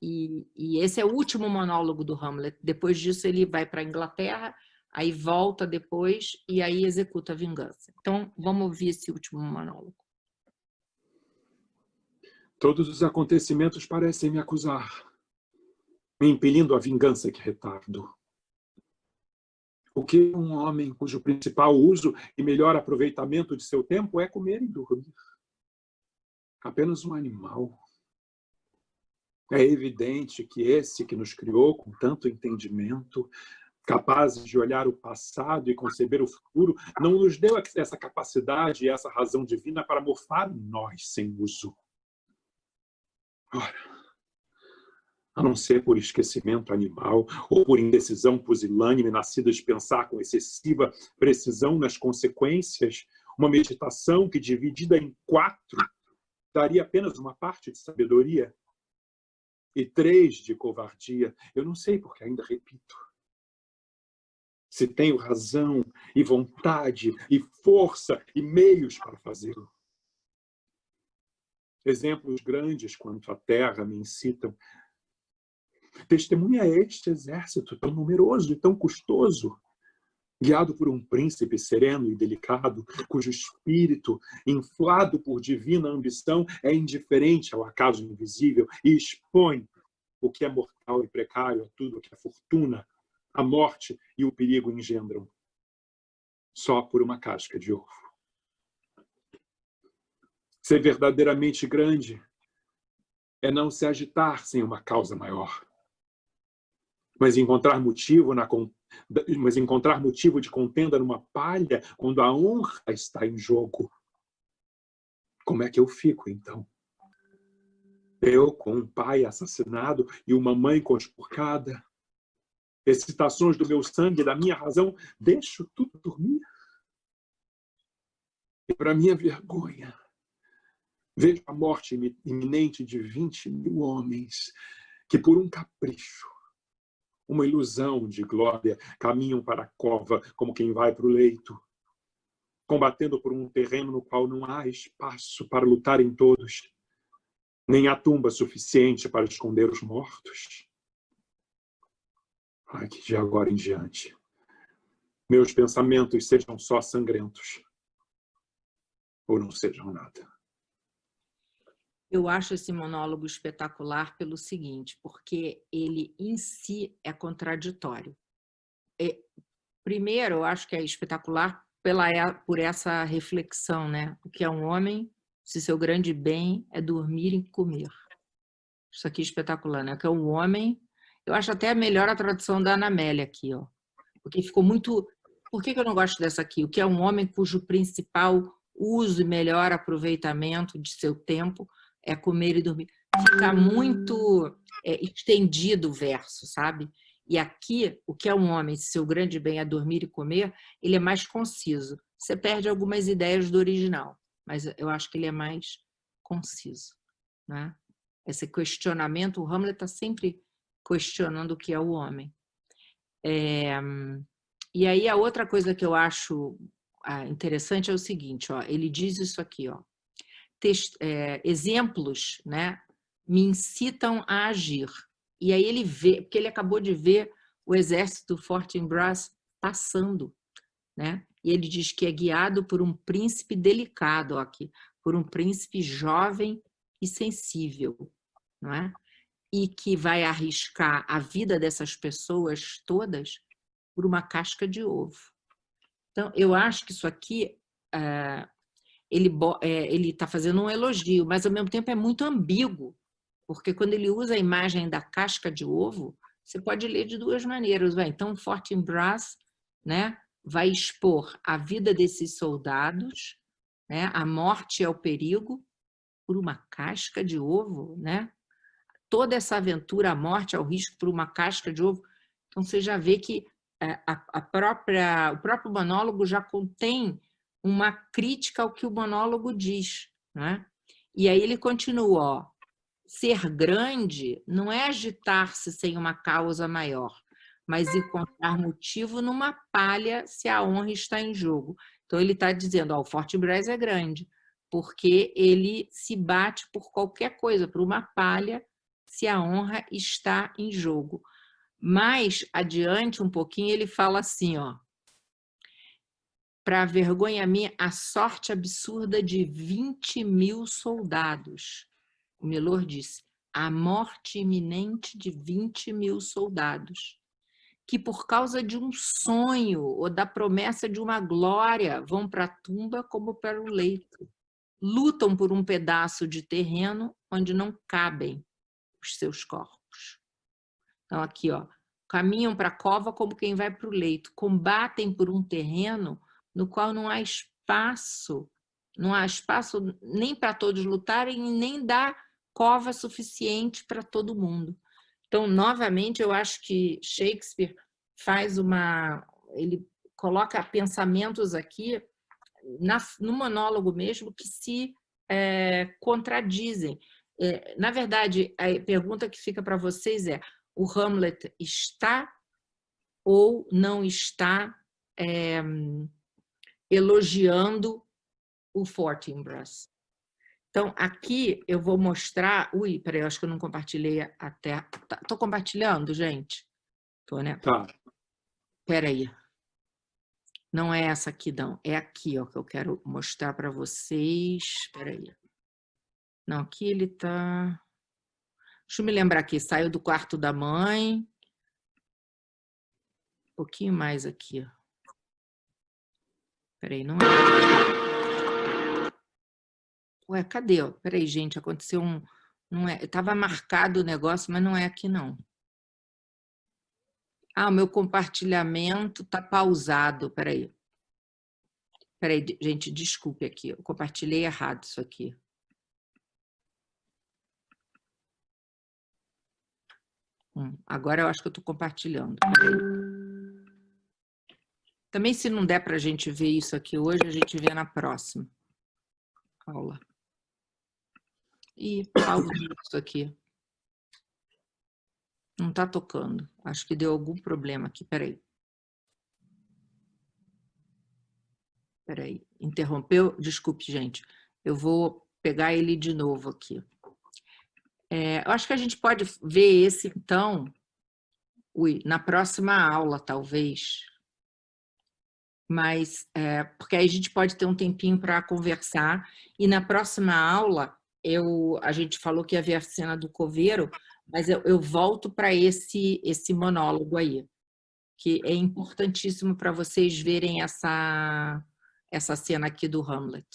E esse é o último monólogo do Hamlet. Depois disso, ele vai para a Inglaterra, aí volta depois e aí executa a vingança. Então, vamos ouvir esse último monólogo. Todos os acontecimentos parecem me acusar, me impelindo à vingança que retardo. O que um homem cujo principal uso e melhor aproveitamento de seu tempo é comer e dormir? Apenas um animal. É evidente que esse que nos criou com tanto entendimento, capazes de olhar o passado e conceber o futuro, não nos deu essa capacidade e essa razão divina para morfar em nós sem uso. Ora, a não ser por esquecimento animal ou por indecisão pusilânime nascida de pensar com excessiva precisão nas consequências, uma meditação que, dividida em 4, daria apenas uma parte de sabedoria e 3 de covardia. Eu não sei porque ainda repito. Se tenho razão e vontade e força e meios para fazê-lo. Exemplos grandes quanto à terra me incitam. Testemunha este exército tão numeroso e tão custoso, guiado por um príncipe sereno e delicado, cujo espírito, inflado por divina ambição, é indiferente ao acaso invisível e expõe o que é mortal e precário a tudo o que a fortuna, a morte e o perigo engendram, só por uma casca de ovo. Ser verdadeiramente grande é não se agitar sem uma causa maior, mas encontrar motivo de contenda numa palha quando a honra está em jogo. Como é que eu fico, então? Eu, com um pai assassinado e uma mãe conspurcada, excitações do meu sangue e da minha razão, deixo tudo dormir? E para minha vergonha, vejo a morte iminente de 20.000 homens que, por um capricho, uma ilusão de glória, caminham para a cova como quem vai para o leito, combatendo por um terreno no qual não há espaço para lutarem todos, nem há tumba suficiente para esconder os mortos. Ai, que de agora em diante meus pensamentos sejam só sangrentos, ou não sejam nada. Eu acho esse monólogo espetacular pelo seguinte, porque ele em si é contraditório. Primeiro, eu acho que é espetacular por essa reflexão, né? O que é um homem, se seu grande bem é dormir e comer. Isso aqui é espetacular, né? O que é um homem... Eu acho até melhor a tradução da Ana Amélia aqui, ó. Porque ficou muito... Por que eu não gosto dessa aqui? O que é um homem cujo principal uso e melhor aproveitamento de seu tempo é comer e dormir. Fica muito estendido o verso, sabe? E aqui, o que é um homem, se seu grande bem é dormir e comer, ele é mais conciso. Você perde algumas ideias do original, mas eu acho que ele é mais conciso, né? Esse questionamento, o Hamlet está sempre questionando o que é o homem. E aí a outra coisa que eu acho interessante é o seguinte, ó, ele diz isso aqui, ó, exemplos, né, me incitam a agir. E aí ele vê, porque ele acabou de ver o exército do Fortinbras passando, né? E ele diz que é guiado por um príncipe delicado, ó, aqui, por um príncipe jovem e sensível, não é? E que vai arriscar a vida dessas pessoas todas por uma casca de ovo. Então, eu acho que isso aqui, ele está fazendo um elogio, mas ao mesmo tempo é muito ambíguo, porque quando ele usa a imagem da casca de ovo, você pode ler de 2 maneiras. Então, Fortinbras, né, vai expor a vida desses soldados, né, a morte e ao perigo, por uma casca de ovo, né? Toda essa aventura, a morte ao risco por uma casca de ovo. Então, você já vê que o próprio monólogo já contém uma crítica ao que o monólogo diz, né? E aí ele continua, ó, ser grande não é agitar-se sem uma causa maior, mas encontrar motivo numa palha se a honra está em jogo. Então, ele está dizendo, ó, o Fortinbras é grande, porque ele se bate por qualquer coisa, por uma palha, se a honra está em jogo. Mais adiante, um pouquinho, ele fala assim, ó, para vergonha minha, a sorte absurda de 20.000 soldados. O Milor disse, a morte iminente de 20.000 soldados, que por causa de um sonho ou da promessa de uma glória vão para a tumba como para o leito. Lutam por um pedaço de terreno onde não cabem os seus corpos. Então, aqui, ó, caminham para a cova como quem vai para o leito, combatem por um terreno no qual não há espaço nem para todos lutarem, nem dá cova suficiente para todo mundo. Então, novamente, eu acho que Shakespeare ele coloca pensamentos aqui, no monólogo mesmo, que se contradizem. Na verdade, a pergunta que fica para vocês é, o Hamlet está ou não está elogiando o Fortinbras? Então, aqui eu vou mostrar... Ui, peraí, eu acho que eu não compartilhei até... Estou compartilhando, gente? Estou, né? Tá. Peraí. Não é essa aqui, não. É aqui, ó, que eu quero mostrar para vocês. Peraí. Não, aqui ele está... Deixa eu me lembrar aqui. Saiu do quarto da mãe. Um pouquinho mais aqui, ó. Peraí, não é... Ué, cadê? Peraí, gente, aconteceu um... Não é... Estava marcado o negócio, mas não é aqui, não. Ah, o meu compartilhamento está pausado. Peraí. Peraí, gente, desculpe aqui. Eu compartilhei errado isso aqui. Agora eu acho que eu estou compartilhando. Peraí. Também, se não der para a gente ver isso aqui hoje, a gente vê na próxima aula. E pausou isso aqui. Não está tocando. Acho que deu algum problema aqui. Peraí. Peraí. Interrompeu? Desculpe, gente. Eu vou pegar ele de novo aqui. Eu acho que a gente pode ver esse, então, na próxima aula, talvez. Mas, porque aí a gente pode ter um tempinho para conversar. E na próxima aula, a gente falou que ia ver a cena do coveiro, mas eu volto para esse monólogo aí, que é importantíssimo para vocês verem essa cena aqui do Hamlet.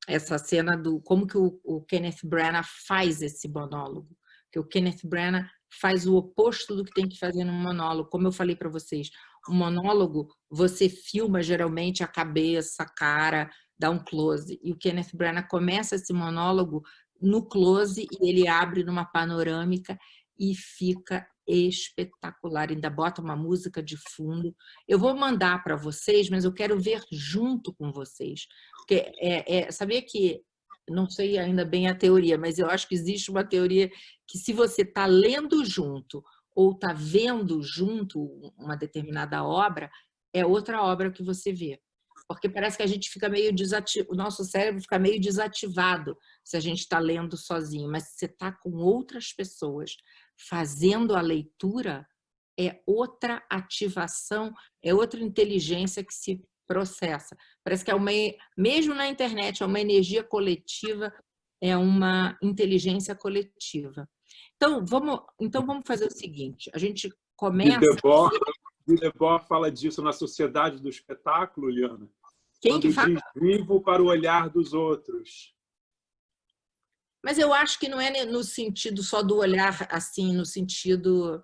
Essa cena do como que o Kenneth Branagh faz esse monólogo. Que o Kenneth Branagh faz o oposto do que tem que fazer no monólogo. Como eu falei para vocês, o monólogo, você filma geralmente a cabeça, a cara, dá um close. E o Kenneth Branagh começa esse monólogo no close e ele abre numa panorâmica e fica espetacular. Ainda bota uma música de fundo. Eu vou mandar para vocês, mas eu quero ver junto com vocês. Porque sabia que, não sei ainda bem a teoria, mas eu acho que existe uma teoria que se você está lendo junto ou está vendo junto uma determinada obra, é outra obra que você vê. Porque parece que a gente fica meio desativado, o nosso cérebro fica meio desativado se a gente está lendo sozinho, mas se você está com outras pessoas fazendo a leitura, é outra ativação, é outra inteligência que se processa. Parece que mesmo na internet, é uma energia coletiva, é uma inteligência coletiva. Então, vamos fazer o seguinte, a gente começa... Debord fala disso na Sociedade do Espetáculo, Liana. Quem que fala? Diz, vivo para o olhar dos outros. Mas eu acho que não é no sentido só do olhar, assim, no sentido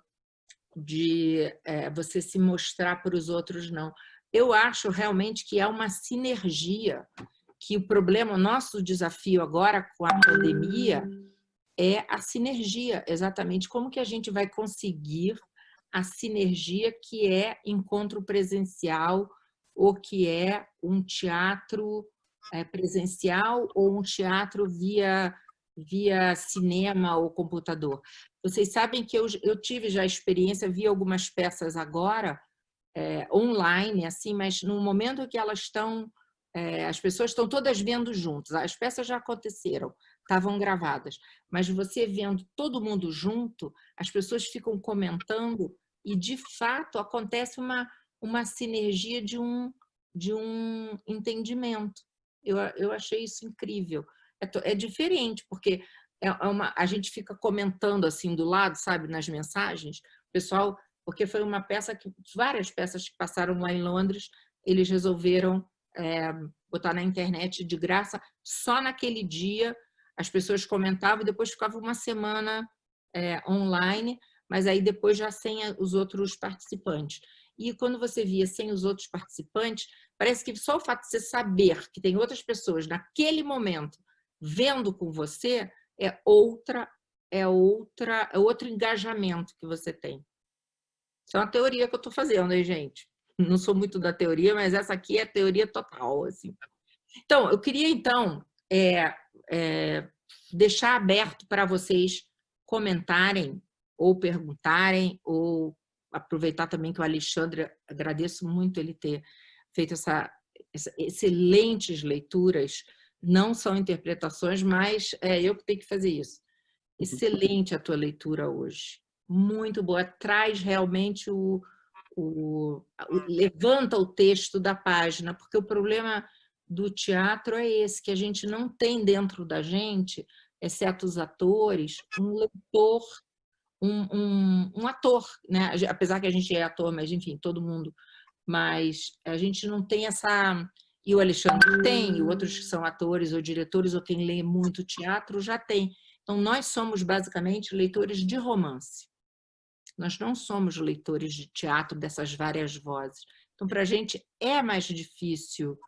de você se mostrar para os outros, não. Eu acho realmente que é uma sinergia que o problema, o nosso desafio agora com a pandemia é a sinergia, exatamente como que a gente vai conseguir a sinergia que é encontro presencial ou que é um teatro presencial ou um teatro via cinema ou computador. Vocês sabem que eu tive já experiência, vi algumas peças agora online, assim, mas no momento que elas estão, as pessoas estão todas vendo juntos, as peças já aconteceram, estavam gravadas, mas você vendo todo mundo junto, as pessoas ficam comentando e, de fato, acontece uma sinergia de um entendimento. Eu achei isso incrível. É diferente, porque a gente fica comentando assim do lado, sabe, nas mensagens, o pessoal, porque foi uma peça que, várias peças que passaram lá em Londres, eles resolveram botar na internet de graça, só naquele dia as pessoas comentavam e depois ficava uma semana online, mas aí depois já sem os outros participantes. E quando você via sem os outros participantes, parece que só o fato de você saber que tem outras pessoas naquele momento vendo com você é outro engajamento que você tem. Isso é uma teoria que eu estou fazendo, hein, gente? Não sou muito da teoria, mas essa aqui é a teoria total, assim. Então, eu queria, deixar aberto para vocês comentarem ou perguntarem, ou aproveitar também que o Alexandre, agradeço muito ele ter feito essa excelentes leituras, não são interpretações, mas eu que tenho que fazer isso. Excelente a tua leitura hoje, muito boa, traz realmente levanta o texto da página, porque o problema do teatro é esse, que a gente não tem dentro da gente, exceto os atores, um leitor, um ator, né? Apesar que a gente é ator, mas enfim, todo mundo, mas a gente não tem essa... E o Alexandre tem, e outros que são atores ou diretores, ou quem lê muito teatro, já tem. Então, nós somos basicamente leitores de romance. Nós não somos leitores de teatro dessas várias vozes. Então, para a gente é mais difícil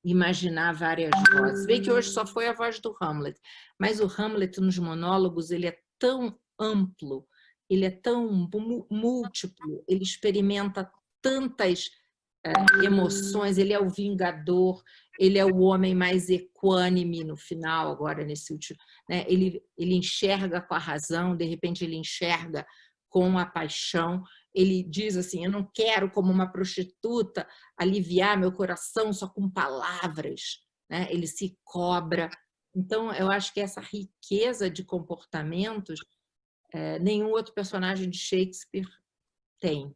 imaginar várias vozes. Bem que hoje só foi a voz do Hamlet, mas o Hamlet nos monólogos ele é tão amplo, ele é tão múltiplo, ele experimenta tantas emoções, ele é o vingador, ele é o homem mais equânime no final, agora nesse último, né? Ele enxerga com a razão, de repente ele enxerga com a paixão, ele diz assim, eu não quero como uma prostituta aliviar meu coração só com palavras, né? Ele se cobra. Então, eu acho que essa riqueza de comportamentos nenhum outro personagem de Shakespeare tem.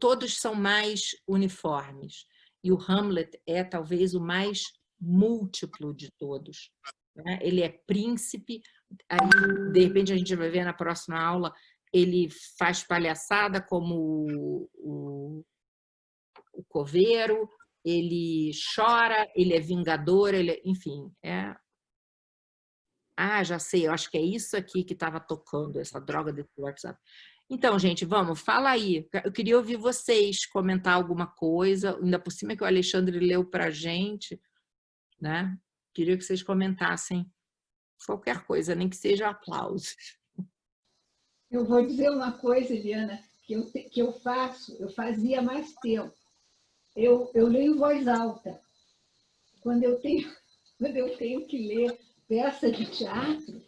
Todos são mais uniformes. E o Hamlet é talvez o mais múltiplo de todos. Né? Ele é príncipe, aí, de repente a gente vai ver na próxima aula, ele faz palhaçada como o coveiro, ele chora, ele é vingador, enfim. Já sei, eu acho que é isso aqui que estava tocando, essa droga desse WhatsApp. Então, gente, vamos, fala aí. Eu queria ouvir vocês comentar alguma coisa, ainda por cima que o Alexandre leu para a gente, né? Queria que vocês comentassem qualquer coisa, nem que seja aplausos. Eu vou dizer uma coisa, Eliana, que eu fazia há mais tempo. Eu leio em voz alta. Quando eu tenho que ler peça de teatro,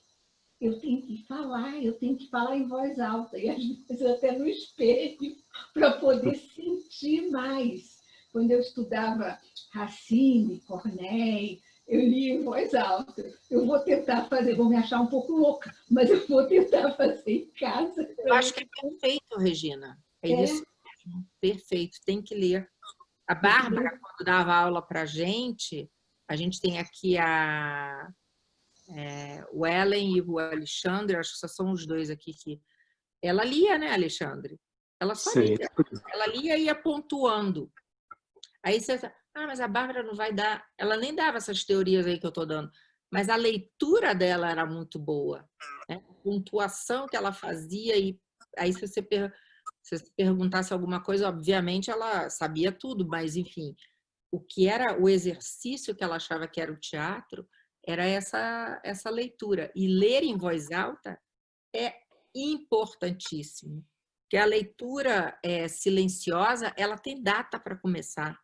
eu tenho que falar em voz alta, e às vezes até no espelho, para poder sentir mais. Quando eu estudava Racine, Corneille, eu lia em voz alta. Eu vou tentar fazer, vou me achar um pouco louca, mas eu vou tentar fazer em casa. Eu acho que é perfeito, Regina. É isso mesmo, perfeito, tem que ler. A Bárbara, quando dava aula para a gente tem aqui o Ellen e o Alexandre, acho que só são os dois aqui que... Ela lia, né, Alexandre? Ela só lia. Ela lia e ia pontuando. Aí você... mas a Bárbara não vai dar... Ela nem dava essas teorias aí que eu estou dando, mas a leitura dela era muito boa. Né? A pontuação que ela fazia, e aí se você perguntasse alguma coisa, obviamente ela sabia tudo, mas enfim... o que era o exercício que ela achava que era o teatro, era essa leitura. E ler em voz alta é importantíssimo, porque a leitura silenciosa, ela tem data para começar.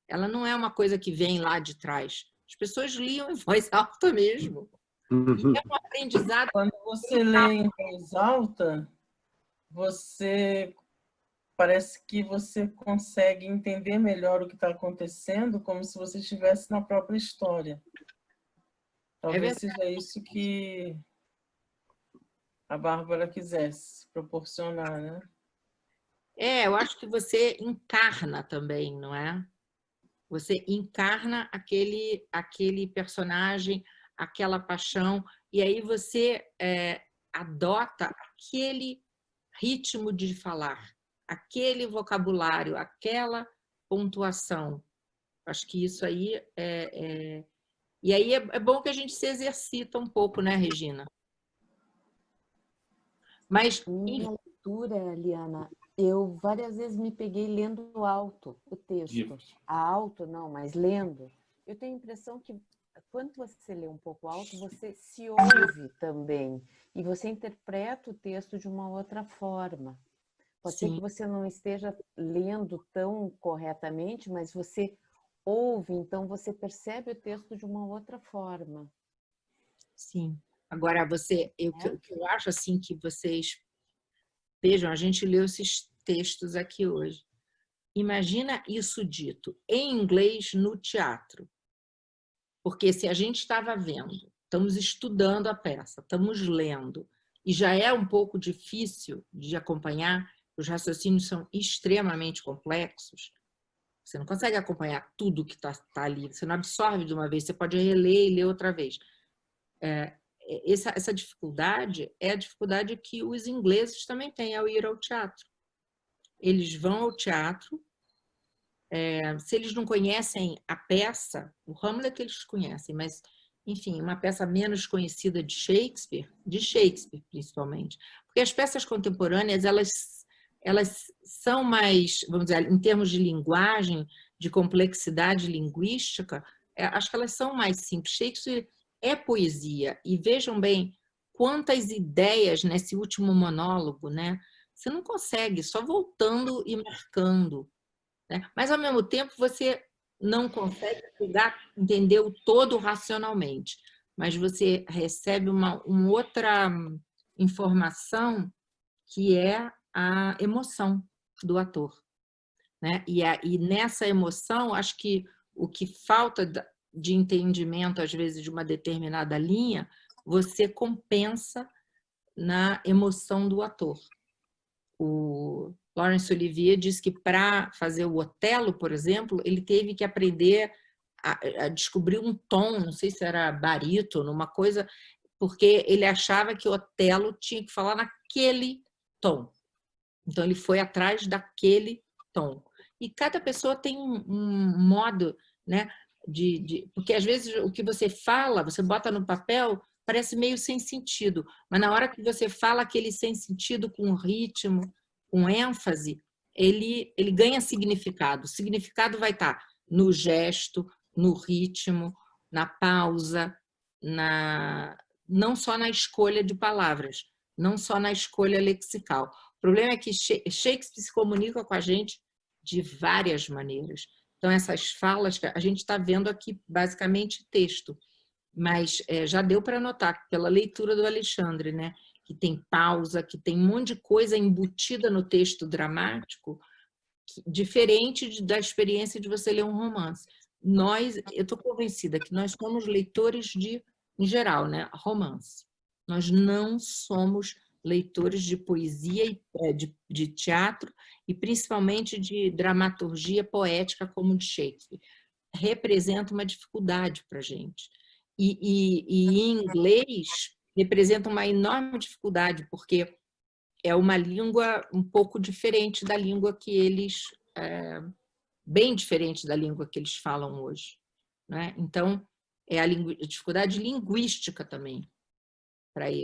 Ela não é uma coisa que vem lá de trás. As pessoas liam em voz alta mesmo. E é um aprendizado. Quando você lê em voz alta, parece que você consegue entender melhor o que está acontecendo, como se você estivesse na própria história. Talvez seja isso que a Bárbara quisesse proporcionar, né? Eu acho que você encarna também, não é? Você encarna aquele personagem, aquela paixão, e aí você adota aquele ritmo de falar, aquele vocabulário, aquela pontuação. Acho que isso aí E aí é bom que a gente se exercita um pouco, né, Regina? Mas minha leitura, Liana, eu várias vezes me peguei lendo alto o texto. Alto não, mas lendo. Eu tenho a impressão que quando você lê um pouco alto, você se ouve também. E você interpreta o texto de uma outra forma. Pode ser que você não esteja lendo tão corretamente, mas você ouve, então você percebe o texto de uma outra forma. Sim. Agora, o que eu acho assim que vocês vejam, a gente leu esses textos aqui hoje. Imagina isso dito em inglês no teatro. Porque se a gente estava vendo, estamos estudando a peça, estamos lendo, e já é um pouco difícil de acompanhar, os raciocínios são extremamente complexos, você não consegue acompanhar tudo que está ali, você não absorve de uma vez, você pode reler e ler outra vez. Essa dificuldade é a dificuldade que os ingleses também têm ao ir ao teatro. Eles vão ao teatro, se eles não conhecem a peça, o Hamlet eles conhecem, mas, enfim, uma peça menos conhecida de Shakespeare principalmente, porque as peças contemporâneas, elas são mais, vamos dizer, em termos de linguagem, de complexidade linguística, acho que elas são mais simples. Shakespeare é poesia, e vejam bem quantas ideias nesse último monólogo, né? Você não consegue, só voltando e marcando, né? Mas, ao mesmo tempo, você não consegue entender o todo racionalmente, mas você recebe uma outra informação que é a emoção do ator, né? E nessa emoção, acho que o que falta de entendimento, às vezes, de uma determinada linha, você compensa na emoção do ator. O Laurence Olivier diz que para fazer o Otelo, por exemplo, ele teve que aprender a descobrir um tom, não sei se era barítono, uma coisa, porque ele achava que o Otelo tinha que falar naquele tom. Então, ele foi atrás daquele tom. E cada pessoa tem um modo, né, porque, às vezes, o que você fala, você bota no papel, parece meio sem sentido, mas na hora que você fala aquele sem sentido com ritmo, com ênfase, ele ganha significado. O significado vai estar no gesto, no ritmo, na pausa, não só na escolha de palavras, não só na escolha lexical. O problema é que Shakespeare se comunica com a gente de várias maneiras. Então, essas falas, a gente está vendo aqui basicamente texto, mas já deu para notar pela leitura do Alexandre, né, que tem pausa, que tem um monte de coisa embutida no texto dramático, diferente da experiência de você ler um romance. Eu estou convencida que nós somos leitores em geral, né, romance. Nós não somos leitores de poesia, de teatro e principalmente de dramaturgia poética como de Shakespeare. Representa uma dificuldade para a gente. E em inglês representa uma enorme dificuldade, porque é uma língua um pouco diferente da língua que eles... bem diferente da língua que eles falam hoje, né? Então, é a dificuldade linguística também para eles.